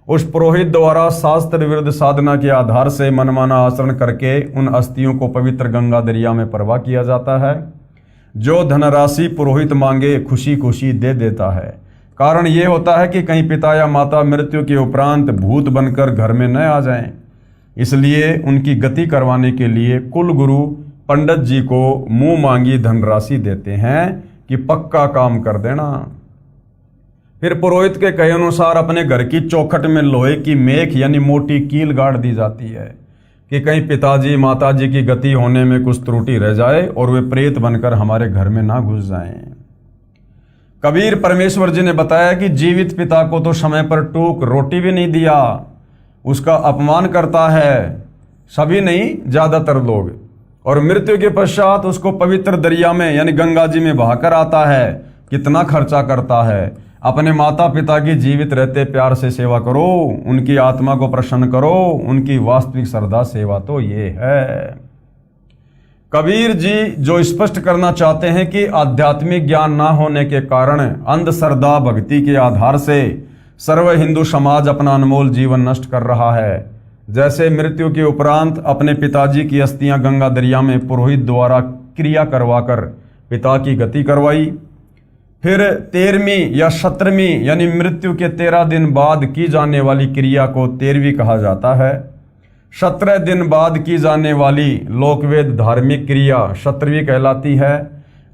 उस पुरोहित द्वारा शास्त्र विरुद्ध साधना के आधार से मनमाना आचरण करके उन अस्थियों को पवित्र गंगा दरिया में प्रवाह किया जाता है। जो धनराशि पुरोहित मांगे खुशी खुशी दे देता है। कारण ये होता है कि कहीं पिता या माता मृत्यु के उपरांत भूत बनकर घर में न आ जाएं। इसलिए उनकी गति करवाने के लिए कुल गुरु पंडित जी को मुंह मांगी धनराशि देते हैं कि पक्का काम कर देना। फिर पुरोहित के कहे अनुसार अपने घर की चौखट में लोहे की मेख यानी मोटी कील गाड़ दी जाती है कि कहीं पिताजी माताजी की गति होने में कुछ त्रुटि रह जाए और वे प्रेत बनकर हमारे घर में ना घुस जाएं। कबीर परमेश्वर जी ने बताया कि जीवित पिता को तो समय पर टूक रोटी भी नहीं दिया, उसका अपमान करता है, सभी नहीं ज्यादातर लोग, और मृत्यु के पश्चात उसको पवित्र दरिया में यानी गंगा जी में बहाकर आता है। कितना खर्चा करता है। अपने माता पिता की जीवित रहते प्यार से सेवा करो, उनकी आत्मा को प्रसन्न करो। उनकी वास्तविक श्रद्धा सेवा तो ये है। कबीर जी जो स्पष्ट करना चाहते हैं कि आध्यात्मिक ज्ञान ना होने के कारण अंधश्रद्धा भक्ति के आधार से सर्व हिंदू समाज अपना अनमोल जीवन नष्ट कर रहा है। जैसे मृत्यु के उपरांत अपने पिताजी की अस्थियां गंगा दरिया में पुरोहित द्वारा क्रिया करवाकर पिता की गति करवाई। फिर 13वीं या 17वीं यानी मृत्यु के 13 दिन बाद की जाने वाली क्रिया को 13वीं कहा जाता है। 17 दिन बाद की जाने वाली लोकवेद धार्मिक क्रिया 17वीं कहलाती है।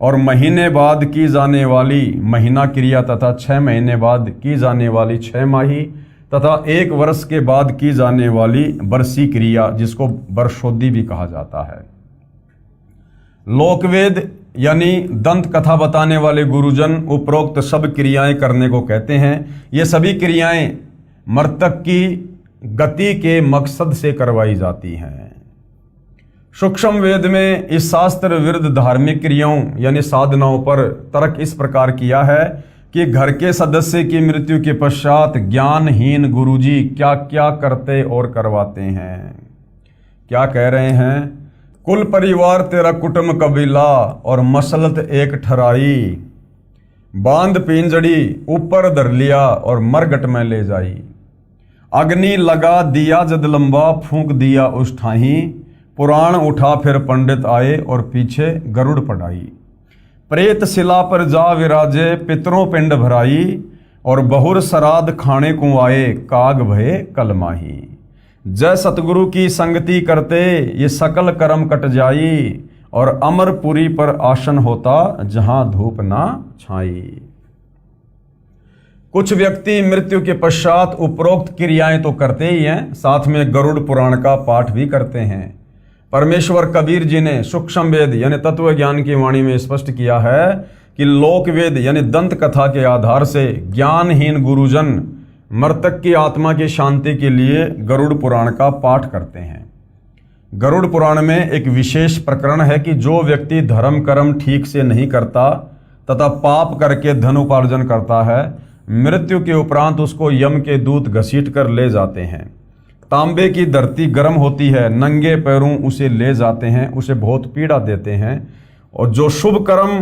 और महीने बाद की जाने वाली महीना क्रिया तथा 6 महीने बाद की जाने वाली 6 माही तथा 1 वर्ष के बाद की जाने वाली बरसी क्रिया जिसको वर्षोद्धि भी कहा जाता है। लोकवेद यानी दंत कथा बताने वाले गुरुजन उपरोक्त सब क्रियाएं करने को कहते हैं। ये सभी क्रियाएं मृतक की गति के मकसद से करवाई जाती हैं। सूक्ष्म वेद में इस शास्त्र विरुद्ध धार्मिक क्रियाओं यानी साधनाओं पर तर्क इस प्रकार किया है कि घर के सदस्य की मृत्यु के पश्चात ज्ञानहीन गुरुजी क्या क्या करते और करवाते हैं। क्या कह रहे हैं? कुल परिवार तेरा कुटुंब कबीला और मसलत एक ठराई, बांध पिंजड़ी ऊपर धर लिया और मरगट में ले जाई। अग्नि लगा दिया जद लंबा फूंक दिया उस ठाही, पुराण उठा फिर पंडित आए और पीछे गरुड़ पढ़ाई। प्रेत शिला पर जा विराजे पितरों पिंड भराई, और बहुर श्राद्ध खाने को आए काग भये कलमाही। जय सतगुरु की संगति करते ये सकल कर्म कट जाई, और अमरपुरी पर आसन होता जहां धूप ना छाई। कुछ व्यक्ति मृत्यु के पश्चात उपरोक्त क्रियाएं तो करते ही हैं, साथ में गरुड़ पुराण का पाठ भी करते हैं। परमेश्वर कबीर जी ने सूक्ष्म वेद यानी तत्व ज्ञान की वाणी में स्पष्ट किया है कि लोक वेद यानी दंत कथा के आधार से ज्ञानहीन गुरुजन मृतक की आत्मा की शांति के लिए गरुड़ पुराण का पाठ करते हैं। गरुड़ पुराण में एक विशेष प्रकरण है कि जो व्यक्ति धर्म कर्म ठीक से नहीं करता तथा पाप करके धन उपार्जन करता है, मृत्यु के उपरांत उसको यम के दूत घसीट कर ले जाते हैं। तांबे की धरती गर्म होती है, नंगे पैरों उसे ले जाते हैं, उसे बहुत पीड़ा देते हैं। और जो शुभ कर्म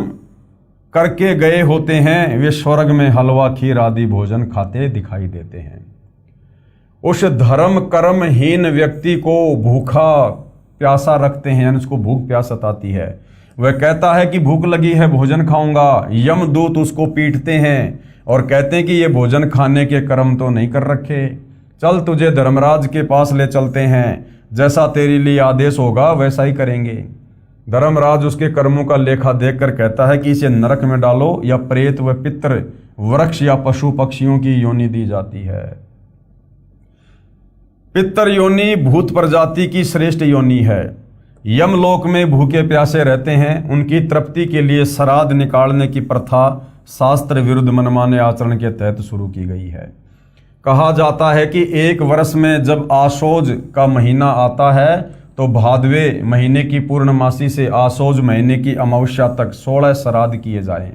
करके गए होते हैं वे स्वर्ग में हलवा खीर आदि भोजन खाते दिखाई देते हैं। उस धर्म कर्महीन व्यक्ति को भूखा प्यासा रखते हैं, यानी उसको भूख प्यास सताती है। वह कहता है कि भूख लगी है, भोजन खाऊंगा। यमदूत उसको पीटते हैं और कहते हैं कि ये भोजन खाने के कर्म तो नहीं कर रखे, चल तुझे धर्मराज के पास ले चलते हैं, जैसा तेरे लिए आदेश होगा वैसा ही करेंगे। धर्मराज उसके कर्मों का लेखा देखकर कहता है कि इसे नरक में डालो, या प्रेत व पितृ वृक्ष या पशु पक्षियों की योनि दी जाती है। पितर योनि भूत प्रजाति की श्रेष्ठ योनि है। यमलोक में भूखे प्यासे रहते हैं, उनकी तृप्ति के लिए श्राद्ध निकालने की प्रथा शास्त्र विरुद्ध मनमाने आचरण के तहत शुरू की गई है। कहा जाता है कि 1 वर्ष में जब आशोज का महीना आता है तो भादवे महीने की पूर्णमासी से आशोज महीने की अमावस्या तक 16 श्राद्ध किए जाएं।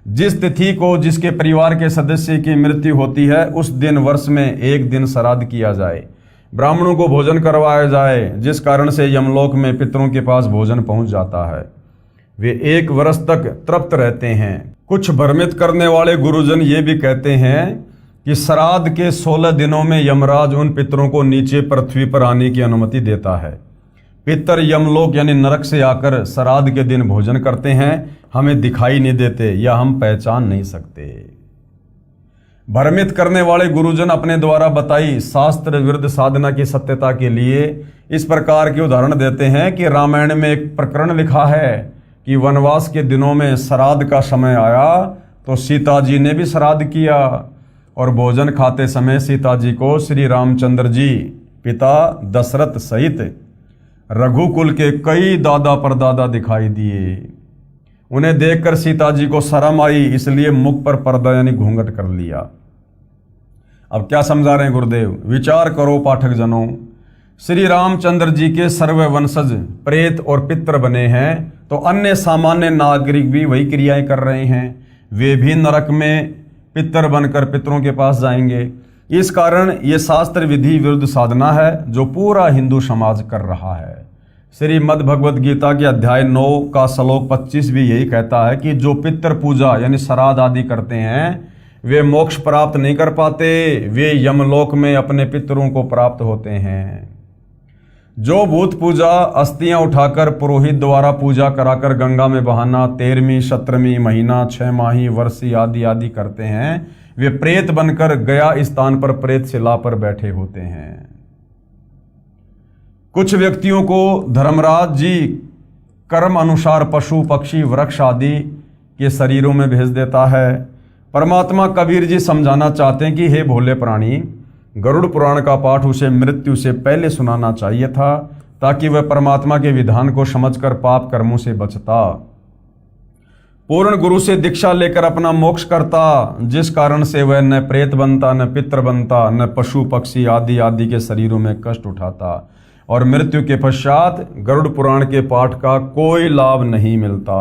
जिस तिथि को जिसके परिवार के सदस्य की मृत्यु होती है उस दिन वर्ष में 1 दिन श्राद्ध किया जाए, ब्राह्मणों को भोजन करवाया जाए, जिस कारण से यमलोक में पितरों के पास भोजन पहुंच जाता है। वे 1 वर्ष तक तृप्त रहते हैं। कुछ भ्रमित करने वाले गुरुजन ये भी कहते हैं कि श्राद्ध के 16 दिनों में यमराज उन पितरों को नीचे पृथ्वी पर आने की अनुमति देता है। पितर यमलोक यानी नरक से आकर श्राद्ध के दिन भोजन करते हैं, हमें दिखाई नहीं देते या हम पहचान नहीं सकते। भ्रमित करने वाले गुरुजन अपने द्वारा बताई शास्त्र विरुद्ध साधना की सत्यता के लिए इस प्रकार के उदाहरण देते हैं कि रामायण में एक प्रकरण लिखा है कि वनवास के दिनों में श्राद्ध का समय आया तो सीता जी ने भी श्राद्ध किया और भोजन खाते समय सीता जी को श्री रामचंद्र जी पिता दशरथ सहित रघुकुल के कई दादा परदादा दिखाई दिए। उन्हें देखकर सीता जी को शर्म आई, इसलिए मुख पर पर्दा यानी घूंघट कर लिया। अब क्या समझा रहे हैं गुरुदेव? विचार करो पाठक जनों, श्री रामचंद्र जी के सर्व वंशज प्रेत और पितर बने हैं तो अन्य सामान्य नागरिक भी वही क्रियाएं कर रहे हैं। वे भी नरक में पितर बनकर पितरों के पास जाएंगे। इस कारण ये शास्त्र विधि विरुद्ध साधना है जो पूरा हिंदू समाज कर रहा है। श्रीमद् भगवद गीता के अध्याय 9 का श्लोक 25 भी यही कहता है कि जो पितर पूजा यानी श्राद्ध आदि करते हैं वे मोक्ष प्राप्त नहीं कर पाते, वे यमलोक में अपने पितरों को प्राप्त होते हैं। जो भूत पूजा अस्थियां उठाकर पुरोहित द्वारा पूजा कराकर गंगा में बहाना 13वीं 17वीं महीना 6 माही वर्षी आदि आदि करते हैं, वे प्रेत बनकर गया स्थान पर प्रेत शिला पर बैठे होते हैं। कुछ व्यक्तियों को धर्मराज जी कर्म अनुसार पशु पक्षी वृक्ष आदि के शरीरों में भेज देता है। परमात्मा कबीर जी समझाना चाहते हैं कि हे भोले प्राणी, गरुड़ पुराण का पाठ उसे मृत्यु से पहले सुनाना चाहिए था ताकि वह परमात्मा के विधान को समझकर पाप कर्मों से बचता, पूर्ण गुरु से दीक्षा लेकर अपना मोक्ष करता, जिस कारण से वह न प्रेत बनता, न पितर बनता, न पशु पक्षी आदि आदि के शरीरों में कष्ट उठाता और मृत्यु के पश्चात गरुड़ पुराण के पाठ का कोई लाभ नहीं मिलता।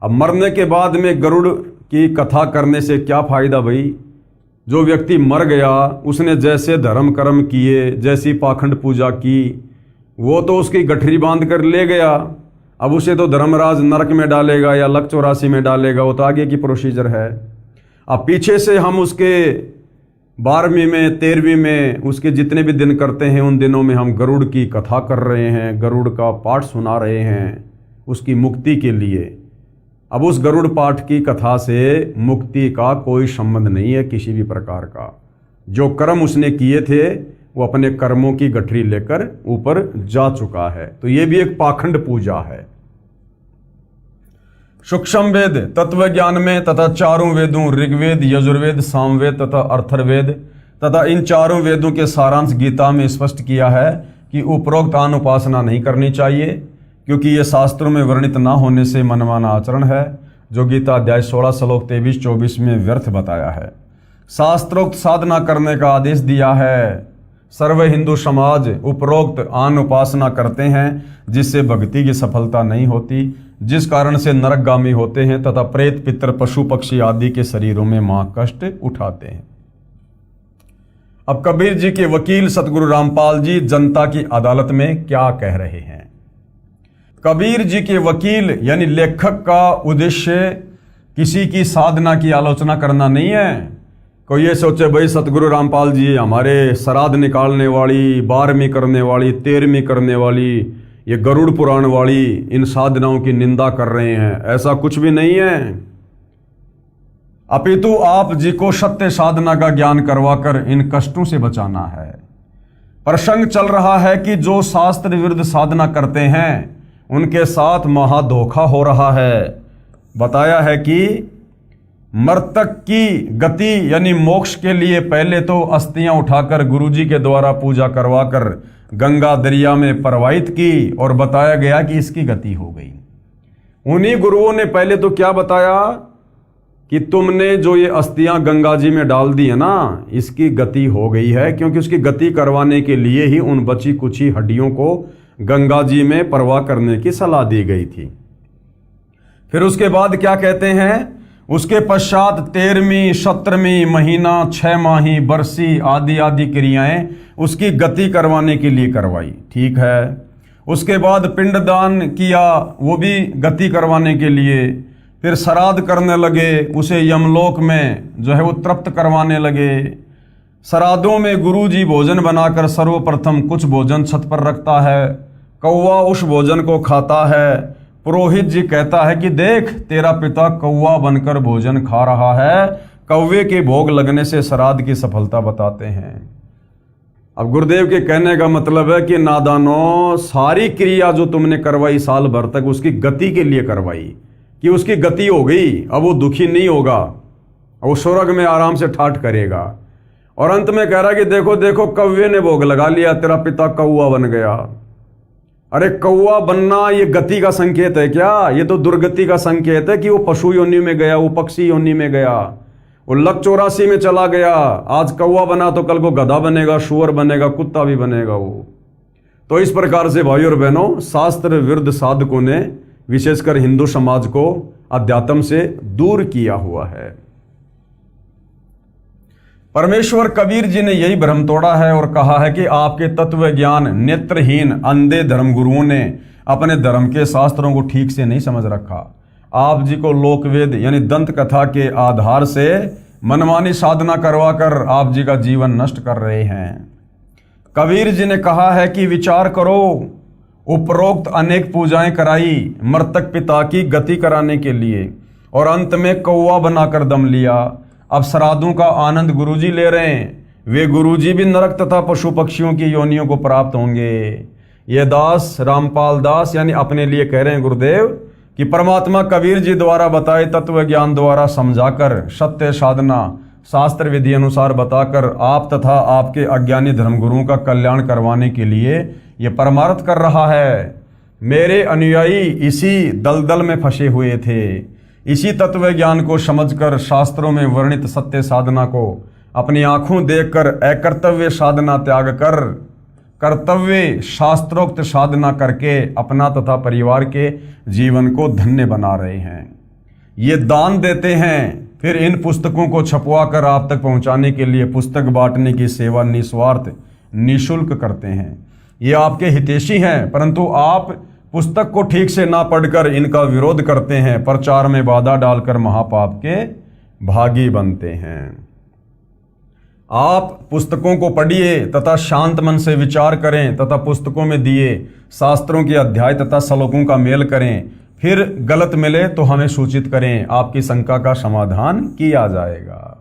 अब मरने के बाद में गरुड़ की कथा करने से क्या फायदा भाई? जो व्यक्ति मर गया उसने जैसे धर्म कर्म किए, जैसी पाखंड पूजा की, वो तो उसकी गठरी बांध कर ले गया। अब उसे तो धर्मराज नरक में डालेगा या लक 84 में डालेगा, वो तो आगे की प्रोसीजर है। अब पीछे से हम उसके 12वीं में 13वीं में उसके जितने भी दिन करते हैं उन दिनों में हम गरुड़ की कथा कर रहे हैं, गरुड़ का पाठ सुना रहे हैं उसकी मुक्ति के लिए। अब उस गरुड़ पाठ की कथा से मुक्ति का कोई संबंध नहीं है किसी भी प्रकार का। जो कर्म उसने किए थे वो अपने कर्मों की गठरी लेकर ऊपर जा चुका है, तो ये भी एक पाखंड पूजा है। सूक्ष्म वेद तत्व ज्ञान में तथा चारों वेदों ऋग्वेद, यजुर्वेद, सामवेद तथा अथर्ववेद तथा इन चारों वेदों के सारांश गीता में स्पष्ट किया है कि उपरोक्त आन उपासना नहीं करनी चाहिए, क्योंकि ये शास्त्रों में वर्णित ना होने से मनमाना आचरण है, जो गीता अध्याय 16 श्लोक 23-24 में व्यर्थ बताया है। शास्त्रोक्त साधना करने का आदेश दिया है। सर्व हिंदू समाज उपरोक्त आन उपासना करते हैं जिससे भक्ति की सफलता नहीं होती, जिस कारण से नरकगामी होते हैं तथा प्रेत पितर पशु पक्षी आदि के शरीरों में मां कष्ट उठाते हैं। अब कबीर जी के वकील सतगुरु रामपाल जी जनता की अदालत में क्या कह रहे हैं? कबीर जी के वकील यानी लेखक का उद्देश्य किसी की साधना की आलोचना करना नहीं है। कोई ये सोचे भाई सतगुरु रामपाल जी हमारे श्राद्ध निकालने वाली, 12वीं करने वाली, 13वीं करने वाली, ये गरुड़ पुराण वाली इन साधनाओं की निंदा कर रहे हैं, ऐसा कुछ भी नहीं है। अपितु आप जी को सत्य साधना का ज्ञान करवाकर इन कष्टों से बचाना है। प्रसंग चल रहा है कि जो शास्त्र विरुद्ध साधना करते हैं उनके साथ महा धोखा हो रहा है। बताया है कि मृतक की गति यानी मोक्ष के लिए पहले तो अस्थियां उठाकर गुरुजी के द्वारा पूजा करवाकर गंगा दरिया में प्रवाहित की और बताया गया कि इसकी गति हो गई। उन्हीं गुरुओं ने पहले तो क्या बताया कि तुमने जो ये अस्थियां गंगा जी में डाल दी है ना, इसकी गति हो गई है, क्योंकि उसकी गति करवाने के लिए ही उन बची कुची हड्डियों को गंगा जी में प्रवाह करने की सलाह दी गई थी। फिर उसके बाद क्या कहते हैं? उसके पश्चात 13वीं 17वीं महीना 6 माही बरसी आदि आदि क्रियाएं उसकी गति करवाने के लिए करवाई। ठीक है, उसके बाद पिंडदान किया, वो भी गति करवाने के लिए। फिर श्राद्ध करने लगे, उसे यमलोक में जो है वो तृप्त करवाने लगे। श्राद्धों में गुरुजी भोजन बनाकर सर्वप्रथम कुछ भोजन छत पर रखता है, कौवा उस भोजन को खाता है। पुरोहित जी कहता है कि देख तेरा पिता कौवा बनकर भोजन खा रहा है। कौवे के भोग लगने से श्राद्ध की सफलता बताते हैं। अब गुरुदेव के कहने का मतलब है कि नादानों, सारी क्रिया जो तुमने करवाई साल भर तक उसकी गति के लिए करवाई, कि उसकी गति हो गई, अब वो दुखी नहीं होगा, वो स्वर्ग में आराम से ठाठ करेगा। और अंत में कह रहा कि देखो देखो कौवे ने भोग लगा लिया, तेरा पिता कौवा बन गया। अरे कौवा बनना ये गति का संकेत है क्या? ये तो दुर्गति का संकेत है कि वो पशु योनि में गया, वो पक्षी योनि में गया, वो लक 84 में चला गया। आज कौवा बना तो कल को गधा बनेगा, शुअर बनेगा, कुत्ता भी बनेगा वो। तो इस प्रकार से भाइयों और बहनों, शास्त्र विरुद्ध साधकों ने विशेषकर हिंदू समाज को अध्यात्म से दूर किया हुआ है। परमेश्वर कबीर जी ने यही भ्रम तोड़ा है और कहा है कि आपके तत्व ज्ञान नेत्रहीन अंधे धर्मगुरुओं ने अपने धर्म के शास्त्रों को ठीक से नहीं समझ रखा। आप जी को लोकवेद यानी दंत कथा के आधार से मनमानी साधना करवाकर आप जी का जीवन नष्ट कर रहे हैं। कबीर जी ने कहा है कि विचार करो, उपरोक्त अनेक पूजाएं कराई मृतक पिता की गति कराने के लिए और अंत में कौवा बनाकर दम लिया। अब श्राद्धों का आनंद गुरुजी ले रहे हैं, वे गुरुजी भी नरक तथा पशु पक्षियों की योनियों को प्राप्त होंगे। ये दास रामपाल दास यानी अपने लिए कह रहे हैं गुरुदेव कि परमात्मा कबीर जी द्वारा बताए तत्व ज्ञान द्वारा समझाकर सत्य साधना शास्त्र विधि अनुसार बताकर आप तथा आपके अज्ञानी धर्मगुरुओं का कल्याण करवाने के लिए ये परमार्थ कर रहा है। मेरे अनुयायी इसी दलदल में फंसे हुए थे। इसी तत्व ज्ञान को समझकर शास्त्रों में वर्णित सत्य साधना को अपनी आंखों देखकर अकर्तव्य साधना त्याग कर कर्तव्य शास्त्रोक्त साधना करके अपना तथा परिवार के जीवन को धन्य बना रहे हैं। ये दान देते हैं, फिर इन पुस्तकों को छपवा कर आप तक पहुंचाने के लिए पुस्तक बांटने की सेवा निस्वार्थ निःशुल्क करते हैं। ये आपके हितैषी हैं, परंतु आप पुस्तक को ठीक से ना पढ़कर इनका विरोध करते हैं, प्रचार में बाधा डालकर महापाप के भागी बनते हैं। आप पुस्तकों को पढ़िए तथा शांत मन से विचार करें तथा पुस्तकों में दिए शास्त्रों के अध्याय तथा श्लोकों का मेल करें, फिर गलत मिले तो हमें सूचित करें, आपकी शंका का समाधान किया जाएगा।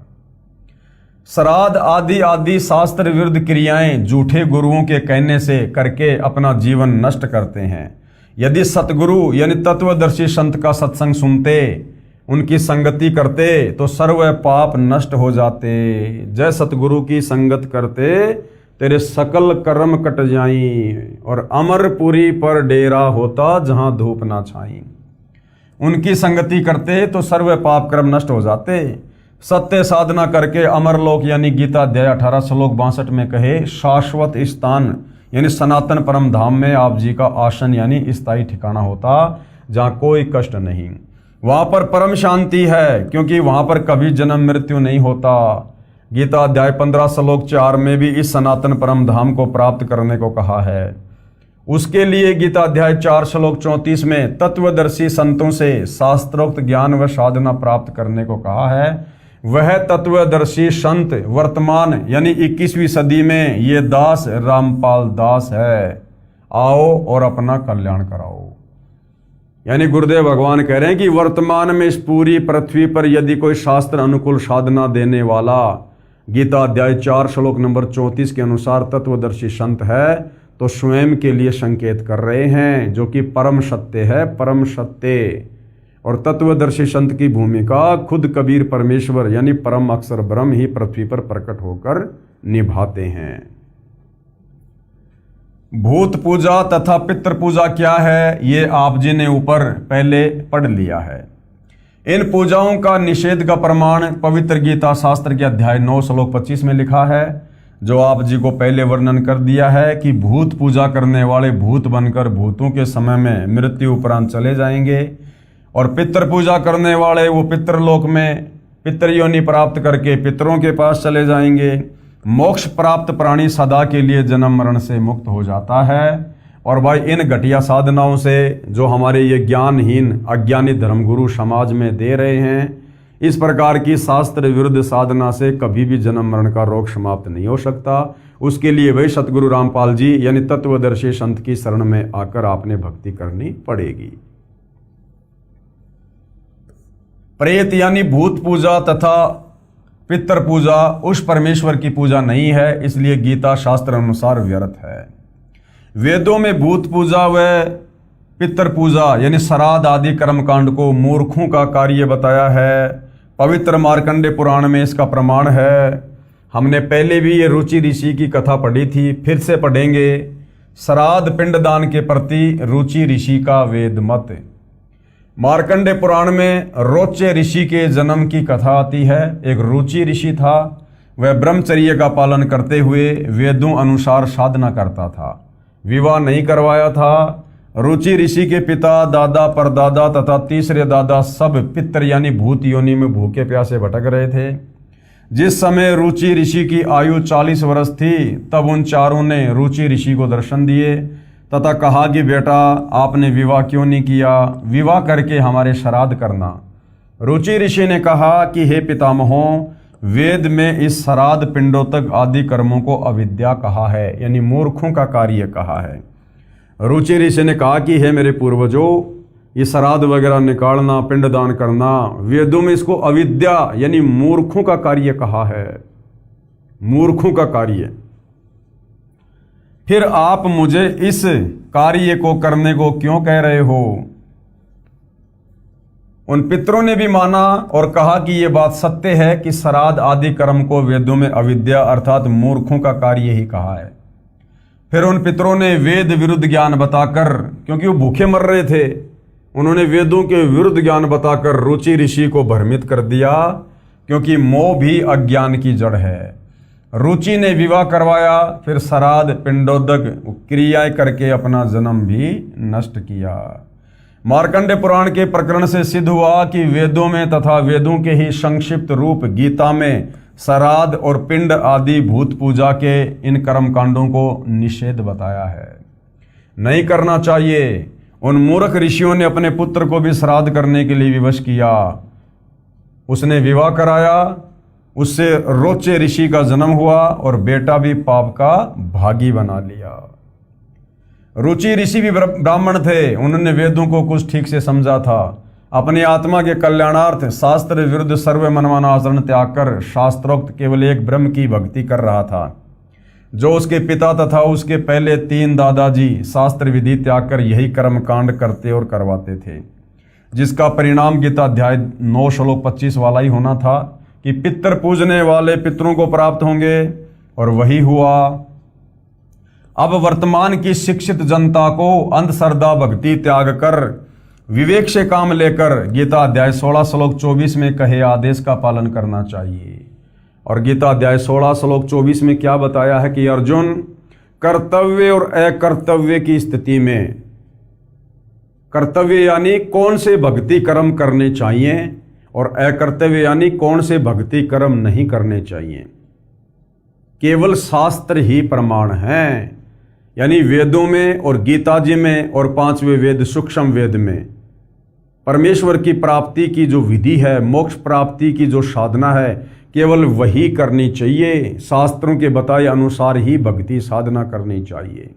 श्राद्ध आदि आदि शास्त्र विरुद्ध क्रियाएं झूठे गुरुओं के कहने से करके अपना जीवन नष्ट करते हैं। यदि सतगुरु यानी तत्वदर्शी संत का सत्संग सुनते, उनकी संगति करते तो सर्व पाप नष्ट हो जाते। जय सतगुरु की संगत करते तेरे सकल कर्म कट जाई और अमरपुरी पर डेरा होता जहां धूप ना छाई। उनकी संगति करते तो सर्व पाप कर्म नष्ट हो जाते। सत्य साधना करके अमरलोक यानी गीता अध्याय 18 श्लोक 62 में कहे शाश्वत स्थान यानी सनातन परम धाम में आप जी का आसन यानी स्थायी ठिकाना होता जहाँ कोई कष्ट नहीं। वहाँ पर परम शांति है क्योंकि वहाँ पर कभी जन्म मृत्यु नहीं होता। गीता अध्याय 15 श्लोक 4 में भी इस सनातन परम धाम को प्राप्त करने को कहा है। उसके लिए गीता अध्याय 4 श्लोक 34 में तत्वदर्शी संतों से शास्त्रोक्त ज्ञान व साधना प्राप्त करने को कहा है। वह तत्वदर्शी संत वर्तमान यानी 21वीं सदी में ये दास रामपाल दास है। आओ और अपना कल्याण कराओ। यानी गुरुदेव भगवान कह रहे हैं कि वर्तमान में इस पूरी पृथ्वी पर यदि कोई शास्त्र अनुकूल साधना देने वाला गीता अध्याय 4 श्लोक नंबर 34 के अनुसार तत्वदर्शी संत है तो स्वयं के लिए संकेत कर रहे हैं, जो कि परम सत्य है, परम सत्य। और तत्वदर्शी संत की भूमिका खुद कबीर परमेश्वर यानी परम अक्षर ब्रह्म ही पृथ्वी पर प्रकट होकर निभाते हैं। भूत पूजा तथा पितृ पूजा क्या है, ये आप जी ने ऊपर पहले पढ़ लिया है। इन पूजाओं का निषेध का प्रमाण पवित्र गीता शास्त्र के अध्याय 9 श्लोक 25 में लिखा है, जो आप जी को पहले वर्णन कर दिया है कि भूत पूजा करने वाले भूत बनकर भूतों के समय में मृत्यु उपरांत चले जाएंगे और पितृ पूजा करने वाले वो पितृलोक में पितृयोनि प्राप्त करके पितरों के पास चले जाएंगे। मोक्ष प्राप्त प्राणी सदा के लिए जन्म मरण से मुक्त हो जाता है। और भाई इन घटिया साधनाओं से जो हमारे ये ज्ञानहीन अज्ञानी धर्मगुरु समाज में दे रहे हैं, इस प्रकार की शास्त्र विरुद्ध साधना से कभी भी जन्म मरण का रोग समाप्त नहीं हो सकता। उसके लिए वही सतगुरु रामपाल जी यानी तत्वदर्शी संत की शरण में आकर आपने भक्ति करनी पड़ेगी। प्रेत यानी भूत पूजा तथा पितर पूजा उस परमेश्वर की पूजा नहीं है, इसलिए गीता शास्त्र अनुसार व्यर्थ है। वेदों में भूत पूजा व पितर पूजा यानी श्राद्ध आदि कर्मकांड को मूर्खों का कार्य बताया है। पवित्र मार्कंडे पुराण में इसका प्रमाण है। हमने पहले भी ये रुचि ऋषि की कथा पढ़ी थी, फिर से पढ़ेंगे। श्राद्ध पिंडदान के प्रति रुचि ऋषि का वेद मत। मार्कंडे पुराण में रोचे ऋषि के जन्म की कथा आती है। एक रुचि ऋषि था, वह ब्रह्मचर्य का पालन करते हुए वेदों अनुसार साधना करता था, विवाह नहीं करवाया था। रुचि ऋषि के पिता, दादा, परदादा तथा तीसरे दादा सब पितर यानी भूत योनि में भूखे प्यासे भटक रहे थे। जिस समय रुचि ऋषि की आयु 40 वर्ष थी, तब उन चारों ने रुचि ऋषि को दर्शन दिए तथा कहा कि बेटा, आपने विवाह क्यों नहीं किया? विवाह करके हमारे श्राद्ध करना। रुचि ऋषि ने कहा कि हे पितामहों, वेद में इस श्राद्ध पिंडोतक आदि कर्मों को अविद्या कहा है, यानी मूर्खों का कार्य कहा है। रुचि ऋषि ने कहा कि हे मेरे पूर्वजों, ये श्राद्ध वगैरह निकालना, पिंडदान करना, वेदों में इसको अविद्या यानी मूर्खों का कार्य कहा है, मूर्खों का कार्य। फिर आप मुझे इस कार्य को करने को क्यों कह रहे हो? उन पितरों ने भी माना और कहा कि यह बात सत्य है कि श्राद्ध आदि कर्म को वेदों में अविद्या अर्थात मूर्खों का कार्य ही कहा है। फिर उन पितरों ने वेद विरुद्ध ज्ञान बताकर, क्योंकि वो भूखे मर रहे थे, उन्होंने वेदों के विरुद्ध ज्ञान बताकर रुचि ऋषि को भ्रमित कर दिया, क्योंकि मोह भी अज्ञान की जड़ है। रुचि ने विवाह करवाया, फिर श्राद्ध पिंडोदक क्रियाएं करके अपना जन्म भी नष्ट किया। मार्कंडे पुराण के प्रकरण से सिद्ध हुआ कि वेदों में तथा वेदों के ही संक्षिप्त रूप गीता में श्राद्ध और पिंड आदि भूत पूजा के इन कर्म कांडों को निषेध बताया है, नहीं करना चाहिए। उन मूर्ख ऋषियों ने अपने पुत्र को भी श्राद्ध करने के लिए विवश किया। उसने विवाह कराया, उससे रोचे ऋषि का जन्म हुआ और बेटा भी पाप का भागी बना लिया। रुचि ऋषि भी ब्राह्मण थे, उन्होंने वेदों को कुछ ठीक से समझा था। अपनी आत्मा के कल्याणार्थ शास्त्र विरुद्ध सर्व मनमाना आचरण त्याग कर शास्त्रोक्त केवल एक ब्रह्म की भक्ति कर रहा था। जो उसके पिता तथा उसके पहले 3 दादाजी शास्त्र विधि त्याग कर यही कर्म कांड करते और करवाते थे, जिसका परिणाम गीता अध्याय 9 श्लोक 25 वाला ही होना था कि पितर पूजने वाले पितरों को प्राप्त होंगे, और वही हुआ। अब वर्तमान की शिक्षित जनता को अंधश्रद्धा भक्ति त्याग कर विवेक से काम लेकर गीता अध्याय 16 श्लोक 24 में कहे आदेश का पालन करना चाहिए। और गीता अध्याय 16 श्लोक 24 में क्या बताया है कि अर्जुन, कर्तव्य और अकर्तव्य की स्थिति में, कर्तव्य यानी कौन से भक्ति कर्म करने चाहिए और अकर्तव्य यानी कौन से भक्ति कर्म नहीं करने चाहिए, केवल शास्त्र ही प्रमाण हैं। यानी वेदों में और गीता जी में और 5वें वेद सूक्ष्म वेद में परमेश्वर की प्राप्ति की जो विधि है, मोक्ष प्राप्ति की जो साधना है, केवल वही करनी चाहिए। शास्त्रों के बताए अनुसार ही भक्ति साधना करनी चाहिए।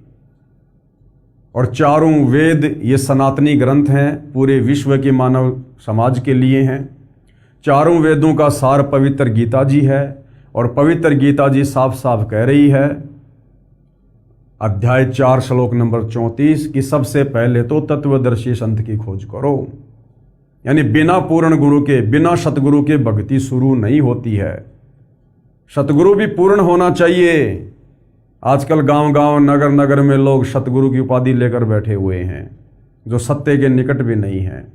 और चारों वेद ये सनातनी ग्रंथ हैं, पूरे विश्व के मानव समाज के लिए हैं। चारों वेदों का सार पवित्र गीता जी है, और पवित्र गीता जी साफ साफ कह रही है अध्याय 4 श्लोक नंबर 34 कि सबसे पहले तो तत्वदर्शी संत की खोज करो। यानी बिना पूर्ण गुरु के, बिना सतगुरु के भक्ति शुरू नहीं होती है। सतगुरु भी पूर्ण होना चाहिए। आजकल गांव-गांव, नगर-नगर में लोग सतगुरु की उपाधि लेकर बैठे हुए हैं, जो सत्य के निकट भी नहीं है।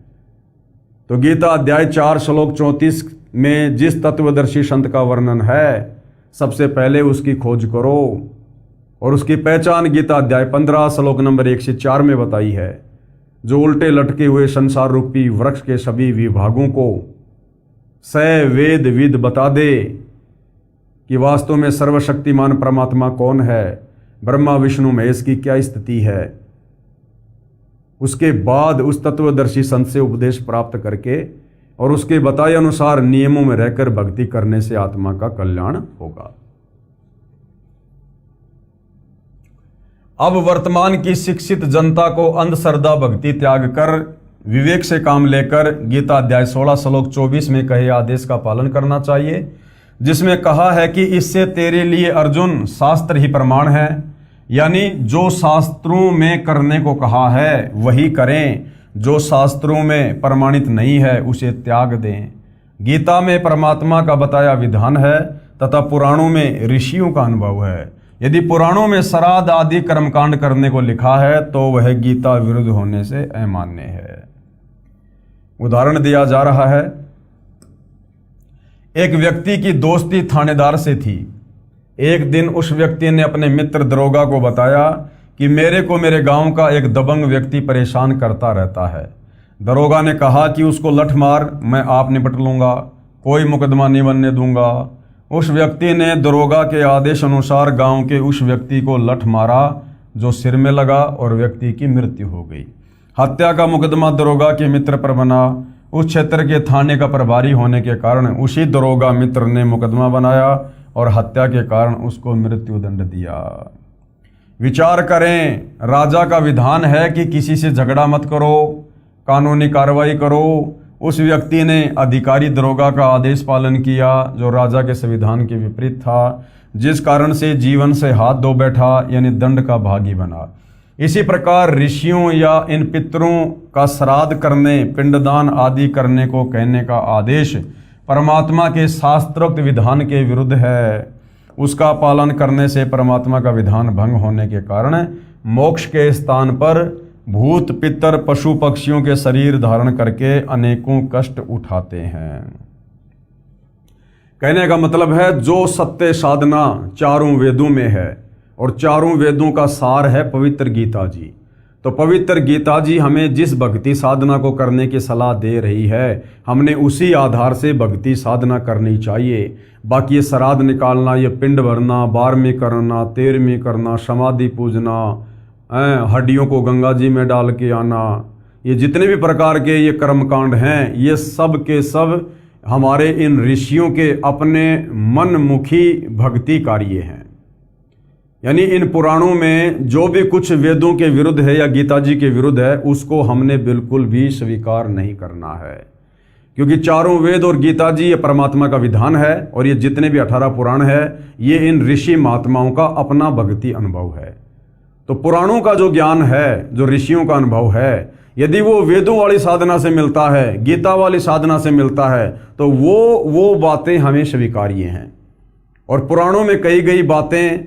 तो गीता अध्याय 4 श्लोक 34 में जिस तत्वदर्शी संत का वर्णन है, सबसे पहले उसकी खोज करो। और उसकी पहचान गीता अध्याय 15 श्लोक नंबर 1 से 4 में बताई है, जो उल्टे लटके हुए संसार रूपी वृक्ष के सभी विभागों को वेद विद बता दे कि वास्तव में सर्वशक्तिमान परमात्मा कौन है, ब्रह्मा विष्णु महेश की क्या स्थिति है, उसके बाद उस तत्वदर्शी संत से उपदेश प्राप्त करके और उसके बताए अनुसार नियमों में रहकर भक्ति करने से आत्मा का कल्याण होगा। अब वर्तमान की शिक्षित जनता को अंधश्रद्धा भक्ति त्याग कर विवेक से काम लेकर गीता अध्याय 16 श्लोक 24 में कहे आदेश का पालन करना चाहिए, जिसमें कहा है कि इससे तेरे लिए अर्जुन शास्त्र ही प्रमाण है। यानी जो शास्त्रों में करने को कहा है वही करें, जो शास्त्रों में प्रमाणित नहीं है उसे त्याग दें। गीता में परमात्मा का बताया विधान है तथा पुराणों में ऋषियों का अनुभव है। यदि पुराणों में श्राद्ध आदि कर्मकांड करने को लिखा है तो वह गीता विरुद्ध होने से अमान्य है। उदाहरण दिया जा रहा है, एक व्यक्ति की दोस्ती थानेदार से थी। एक दिन उस व्यक्ति ने अपने मित्र दरोगा को बताया कि मेरे को मेरे गांव का एक दबंग व्यक्ति परेशान करता रहता है। दरोगा ने कहा कि उसको लठ मार, मैं आप निपट लूंगा, कोई मुकदमा नहीं बनने दूंगा। उस व्यक्ति ने दरोगा के आदेश अनुसार गांव के उस व्यक्ति को लठ मारा जो सिर में लगा और व्यक्ति की मृत्यु हो गई। हत्या का मुकदमा दरोगा के मित्र पर बना। उस क्षेत्र के थाने का प्रभारी होने के कारण उसी दरोगा मित्र ने मुकदमा बनाया और हत्या के कारण उसको मृत्यु दंड दिया। विचार करें, राजा का विधान है कि किसी से झगड़ा मत करो, कानूनी कार्रवाई करो। उस व्यक्ति ने अधिकारी दरोगा का आदेश पालन किया जो राजा के संविधान के विपरीत था, जिस कारण से जीवन से हाथ धो बैठा, यानी दंड का भागी बना। इसी प्रकार ऋषियों या इन पितरों का श्राद्ध करने, पिंडदान आदि करने को कहने का आदेश परमात्मा के शास्त्रोक्त विधान के विरुद्ध है। उसका पालन करने से परमात्मा का विधान भंग होने के कारण मोक्ष के स्थान पर भूत पितर पशु पक्षियों के शरीर धारण करके अनेकों कष्ट उठाते हैं। कहने का मतलब है जो सत्य साधना चारों वेदों में है और चारों वेदों का सार है पवित्र गीता जी, तो पवित्र गीता जी हमें जिस भक्ति साधना को करने की सलाह दे रही है, हमने उसी आधार से भक्ति साधना करनी चाहिए। बाकी ये श्राद्ध निकालना, ये पिंड भरना, 12वीं करना, 13वीं करना, समाधि पूजना, हड्डियों को गंगा जी में डाल के आना, ये जितने भी प्रकार के ये कर्मकांड हैं, ये सब के सब हमारे इन ऋषियों के अपने मनमुखी भक्ति कार्य हैं। यानी इन पुराणों में जो भी कुछ वेदों के विरुद्ध है या गीता जी के विरुद्ध है, उसको हमने बिल्कुल भी स्वीकार नहीं करना है, क्योंकि चारों वेद और गीता जी ये परमात्मा का विधान है और ये जितने भी 18 पुराण है ये इन ऋषि महात्माओं का अपना भक्ति अनुभव है। तो पुराणों का जो ज्ञान है, जो ऋषियों का अनुभव है, यदि वो वेदों वाली साधना से मिलता है, गीता वाली साधना से मिलता है, तो वो बातें हमें स्वीकार्य हैं। और पुराणों में कही गई बातें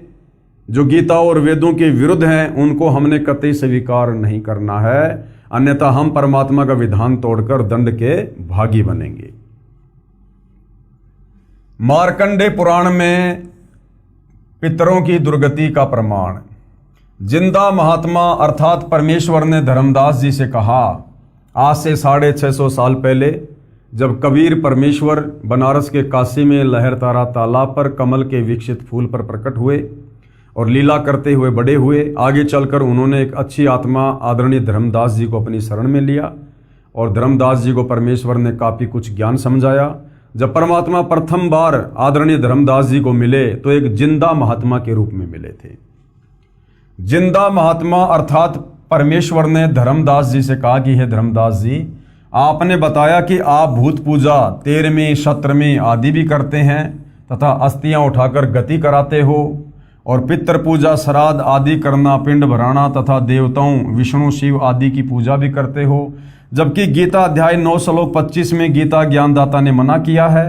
जो गीता और वेदों के विरुद्ध हैं, उनको हमने कतई स्वीकार नहीं करना है, अन्यथा हम परमात्मा का विधान तोड़कर दंड के भागी बनेंगे। मार्कंडे पुराण में पितरों की दुर्गति का प्रमाण। जिंदा महात्मा अर्थात परमेश्वर ने धर्मदास जी से कहा, आज से 650 साल पहले जब कबीर परमेश्वर बनारस के काशी में लहरतारा तालाब पर कमल के विकसित फूल पर प्रकट हुए और लीला करते हुए बड़े हुए, आगे चलकर उन्होंने एक अच्छी आत्मा आदरणीय धर्मदास जी को अपनी शरण में लिया और धर्मदास जी को परमेश्वर ने काफ़ी कुछ ज्ञान समझाया। जब परमात्मा प्रथम बार आदरणीय धर्मदास जी को मिले तो एक जिंदा महात्मा के रूप में मिले थे। जिंदा महात्मा अर्थात परमेश्वर ने धर्मदास जी से कहा कि हे धर्मदास जी, आपने बताया कि आप भूत पूजा 13वीं 17वीं आदि भी करते हैं तथा अस्थियां उठाकर गति कराते हो और पितृ पूजा श्राद्ध आदि करना, पिंड भराना तथा देवताओं विष्णु शिव आदि की पूजा भी करते हो, जबकि गीता अध्याय 9 श्लोक 25 में गीता ज्ञानदाता ने मना किया है।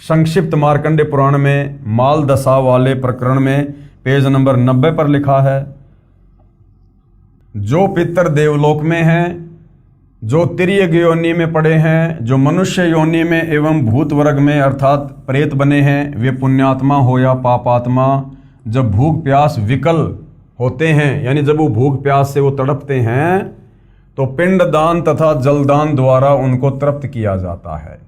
संक्षिप्त मार्कंडे पुराण में माल दशा वाले प्रकरण में पेज नंबर 90 पर लिखा है, जो पितर देवलोक में हैं, जो तिर्यक योनि में पड़े हैं, जो मनुष्य योनि में एवं भूत वर्ग में अर्थात प्रेत बने हैं, वे पुण्यात्मा हो या पापात्मा, जब भूख प्यास विकल होते हैं, यानी जब वो भूख प्यास से वो तड़पते हैं, तो पिंडदान तथा जलदान द्वारा उनको तृप्त किया जाता है।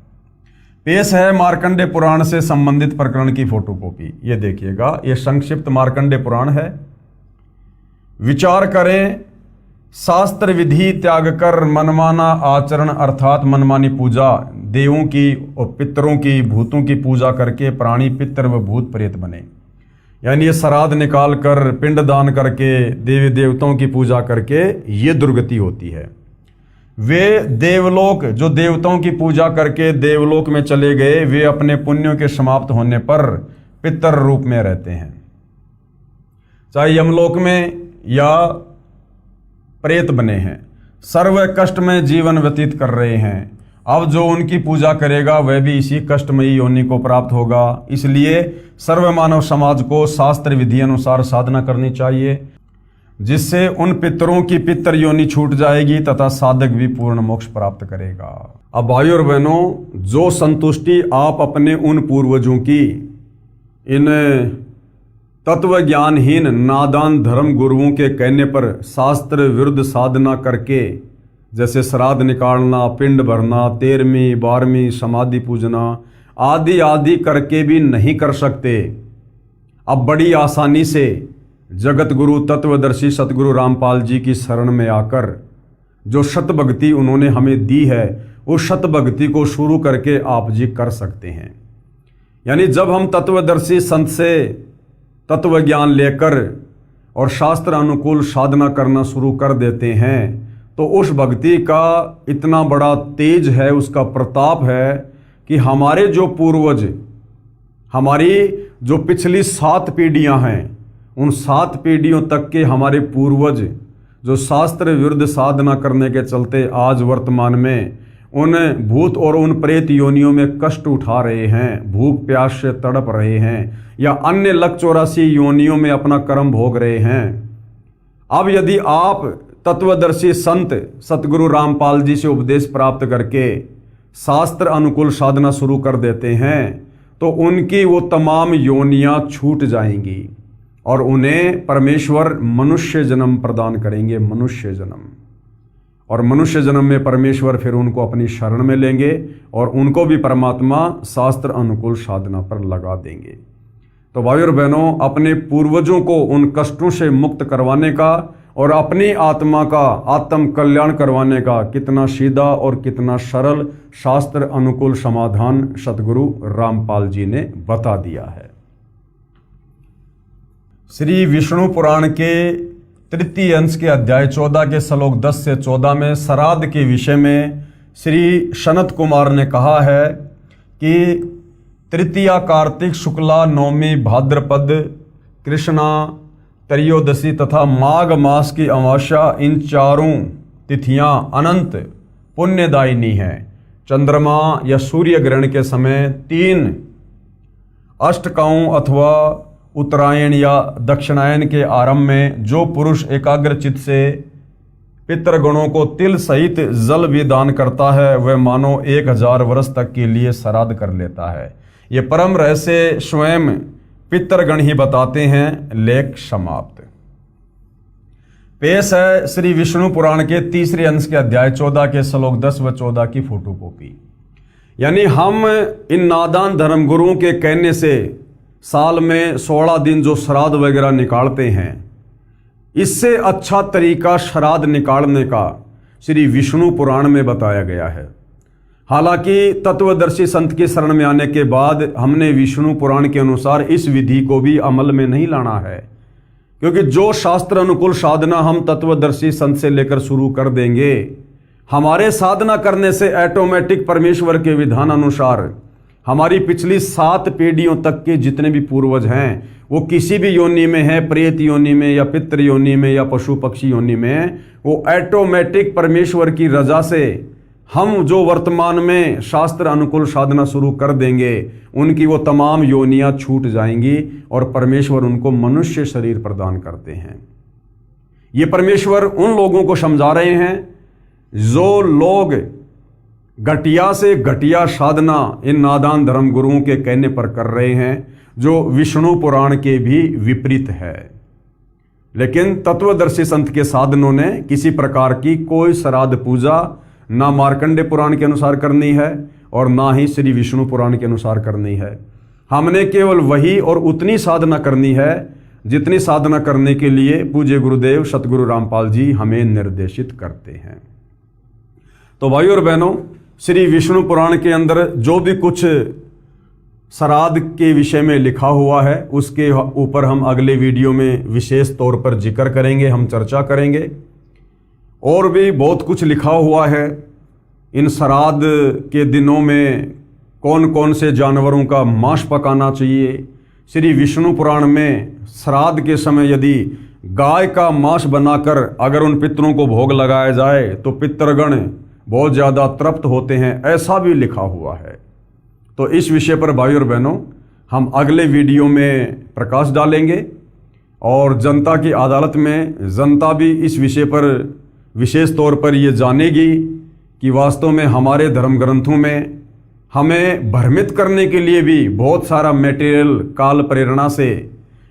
पेश है मार्कंडे पुराण से संबंधित प्रकरण की फोटोकॉपी। ये देखिएगा, ये संक्षिप्त मार्कंडे पुराण है। विचार करें शास्त्र विधि त्याग कर मनमाना आचरण अर्थात मनमानी पूजा, देवों की और पितरों की, भूतों की पूजा करके प्राणी पितर व भूत प्रेत बने। यानी ये श्राद्ध निकाल कर, पिंडदान करके, देवी देवताओं की पूजा करके ये दुर्गति होती है। वे देवलोक, जो देवताओं की पूजा करके देवलोक में चले गए, वे अपने पुण्यों के समाप्त होने पर पितर रूप में रहते हैं, चाहे यमलोक में या प्रेत बने हैं, सर्व कष्ट में जीवन व्यतीत कर रहे हैं। अब जो उनकी पूजा करेगा वह भी इसी कष्टमयी योनि को प्राप्त होगा। इसलिए सर्व मानव समाज को शास्त्र विधि अनुसार साधना करनी चाहिए, जिससे उन पितरों की पितर योनि छूट जाएगी तथा साधक भी पूर्ण मोक्ष प्राप्त करेगा। अब भाइयों और बहनों, जो संतुष्टि आप अपने उन पूर्वजों की इन तत्व ज्ञानहीन नादान धर्म गुरुओं के कहने पर शास्त्र विरुद्ध साधना करके, जैसे श्राद्ध निकालना, पिंड भरना, 13वीं 12वीं समाधि पूजना आदि आदि करके भी नहीं कर सकते, अब बड़ी आसानी से जगत गुरु तत्वदर्शी सतगुरु रामपाल जी की शरण में आकर जो शत भक्ति उन्होंने हमें दी है, उस शत भक्ति को शुरू करके आप जी कर सकते हैं। यानी जब हम तत्वदर्शी संत से तत्व ज्ञान लेकर और शास्त्र अनुकूल साधना करना शुरू कर देते हैं, तो उस भक्ति का इतना बड़ा तेज है, उसका प्रताप है कि हमारे जो पूर्वज, हमारी जो पिछली 7 पीढ़ियां हैं, उन 7 पीढ़ियों तक के हमारे पूर्वज जो शास्त्र विरुद्ध साधना करने के चलते आज वर्तमान में उन भूत और उन प्रेत योनियों में कष्ट उठा रहे हैं, भूख प्यास से तड़प रहे हैं, या अन्य लक 84 योनियों में अपना कर्म भोग रहे हैं। अब यदि आप तत्वदर्शी संत सतगुरु रामपाल जी से उपदेश प्राप्त करके शास्त्र अनुकूल साधना शुरू कर देते हैं, तो उनकी वो तमाम योनियां छूट जाएंगी और उन्हें परमेश्वर मनुष्य जन्म प्रदान करेंगे, मनुष्य जन्म। और मनुष्य जन्म में परमेश्वर फिर उनको अपनी शरण में लेंगे और उनको भी परमात्मा शास्त्र अनुकूल साधना पर लगा देंगे। तो भाई और बहनों, अपने पूर्वजों को उन कष्टों से मुक्त करवाने का और अपनी आत्मा का आत्म कल्याण करवाने का कितना सीधा और कितना सरल शास्त्र अनुकूल समाधान सतगुरु रामपाल जी ने बता दिया है। श्री विष्णु पुराण के 3 अंश के अध्याय 14 के श्लोक 10 से 14 में श्राद्ध के विषय में श्री सनत कुमार ने कहा है कि तृतीया कार्तिक शुक्ला नवमी भाद्रपद कृष्णा त्रयोदशी तथा माघ मास की अमावस्या, इन चारों तिथियां अनंत पुण्यदायिनी हैं। चंद्रमा या सूर्य ग्रहण के समय 3 अष्टकाओं अथवा उत्तरायण या दक्षिणायन के आरंभ में जो पुरुष एकाग्रचित से पितृगणों को तिल सहित जल भी दान करता है, वह मानो 1000 वर्ष तक के लिए श्राद्ध कर लेता है। ये परम रहस्य स्वयं पितृगण ही बताते हैं। लेख समाप्त। पेश है श्री विष्णु पुराण के 3 अंश के अध्याय 14 के श्लोक 10 व 14 की फोटोकॉपी। यानी हम इन नादान धर्म गुरुओं के कहने से साल में 16 दिन जो श्राद्ध वगैरह निकालते हैं, इससे अच्छा तरीका श्राद्ध निकालने का श्री विष्णु पुराण में बताया गया है। हालांकि तत्वदर्शी संत की शरण में आने के बाद हमने विष्णु पुराण के अनुसार इस विधि को भी अमल में नहीं लाना है, क्योंकि जो शास्त्र अनुकूल साधना हम तत्वदर्शी संत से लेकर शुरू कर देंगे, हमारे साधना करने से ऑटोमेटिक परमेश्वर के विधान अनुसार हमारी पिछली 7 पीढ़ियों तक के जितने भी पूर्वज हैं, वो किसी भी योनि में है, प्रेत योनि में या पितृ योनि में या पशु पक्षी योनि में, वो ऑटोमेटिक परमेश्वर की रजा से हम जो वर्तमान में शास्त्र अनुकूल साधना शुरू कर देंगे, उनकी वो तमाम योनियां छूट जाएंगी और परमेश्वर उनको मनुष्य शरीर प्रदान करते हैं। ये परमेश्वर उन लोगों को समझा रहे हैं जो लोग घटिया से घटिया साधना इन नादान धर्म गुरुओं के कहने पर कर रहे हैं, जो विष्णु पुराण के भी विपरीत है। लेकिन तत्वदर्शी संत के साधनों ने किसी प्रकार की कोई श्राद्ध पूजा ना मार्कंडे पुराण के अनुसार करनी है और ना ही श्री विष्णु पुराण के अनुसार करनी है। हमने केवल वही और उतनी साधना करनी है जितनी साधना करने के लिए पूज्य गुरुदेव सतगुरु रामपाल जी हमें निर्देशित करते हैं। तो भाइयों और बहनों, श्री विष्णु पुराण के अंदर जो भी कुछ श्राद्ध के विषय में लिखा हुआ है उसके ऊपर हम अगले वीडियो में विशेष तौर पर जिक्र करेंगे, हम चर्चा करेंगे। और भी बहुत कुछ लिखा हुआ है इन श्राद्ध के दिनों में कौन कौन से जानवरों का मांस पकाना चाहिए। श्री विष्णु पुराण में श्राद्ध के समय यदि गाय का मांस बनाकर अगर उन पितरों को भोग लगाया जाए तो पितरगण बहुत ज़्यादा तृप्त होते हैं, ऐसा भी लिखा हुआ है। तो इस विषय पर भाइयों और बहनों हम अगले वीडियो में प्रकाश डालेंगे और जनता की अदालत में जनता भी इस विषय पर विशेष तौर पर ये जानेगी कि वास्तव में हमारे धर्म ग्रंथों में हमें भ्रमित करने के लिए भी बहुत सारा मटेरियल काल प्रेरणा से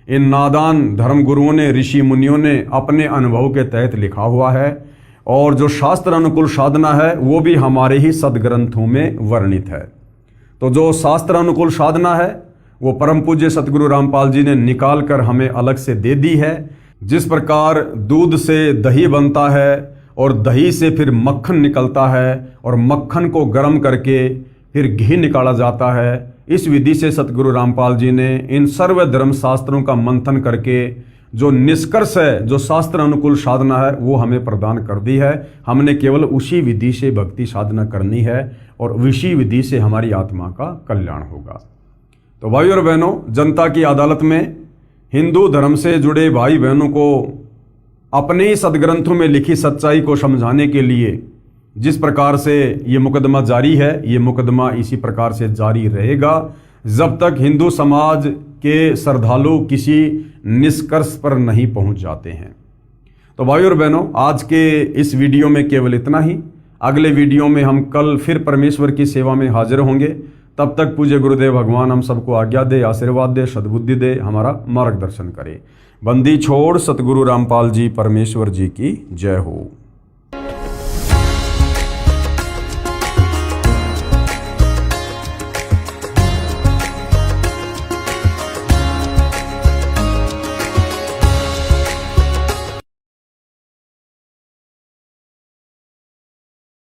इन नादान धर्म गुरुओं ने, ऋषि मुनियों ने अपने अनुभव के तहत लिखा हुआ है। और जो शास्त्र अनुकूल साधना है वो भी हमारे ही सदग्रंथों में वर्णित है। तो जो शास्त्र अनुकूल साधना है वो परम पूज्य सतगुरु रामपाल जी ने निकाल कर हमें अलग से दे दी है। जिस प्रकार दूध से दही बनता है और दही से फिर मक्खन निकलता है और मक्खन को गर्म करके फिर घी निकाला जाता है, इस विधि से सतगुरु रामपाल जी ने इन सर्व धर्म शास्त्रों का मंथन करके जो निष्कर्ष है, जो शास्त्र अनुकूल साधना है वो हमें प्रदान कर दी है। हमने केवल उसी विधि से भक्ति साधना करनी है और उसी विधि से हमारी आत्मा का कल्याण होगा। तो भाइयों और बहनों, जनता की अदालत में हिंदू धर्म से जुड़े भाई बहनों को अपने ही सदग्रंथों में लिखी सच्चाई को समझाने के लिए जिस प्रकार से ये मुकदमा जारी है, ये मुकदमा इसी प्रकार से जारी रहेगा जब तक हिंदू समाज के श्रद्धालु किसी निष्कर्ष पर नहीं पहुंच जाते हैं। तो भाइयों और बहनों, आज के इस वीडियो में केवल इतना ही। अगले वीडियो में हम कल फिर परमेश्वर की सेवा में हाजिर होंगे। तब तक पूज्य गुरुदेव भगवान हम सबको आज्ञा दे, आशीर्वाद दे, सद्बुद्धि दे, हमारा मार्गदर्शन करे। बंदी छोड़ सतगुरु रामपाल जी परमेश्वर जी की जय हो।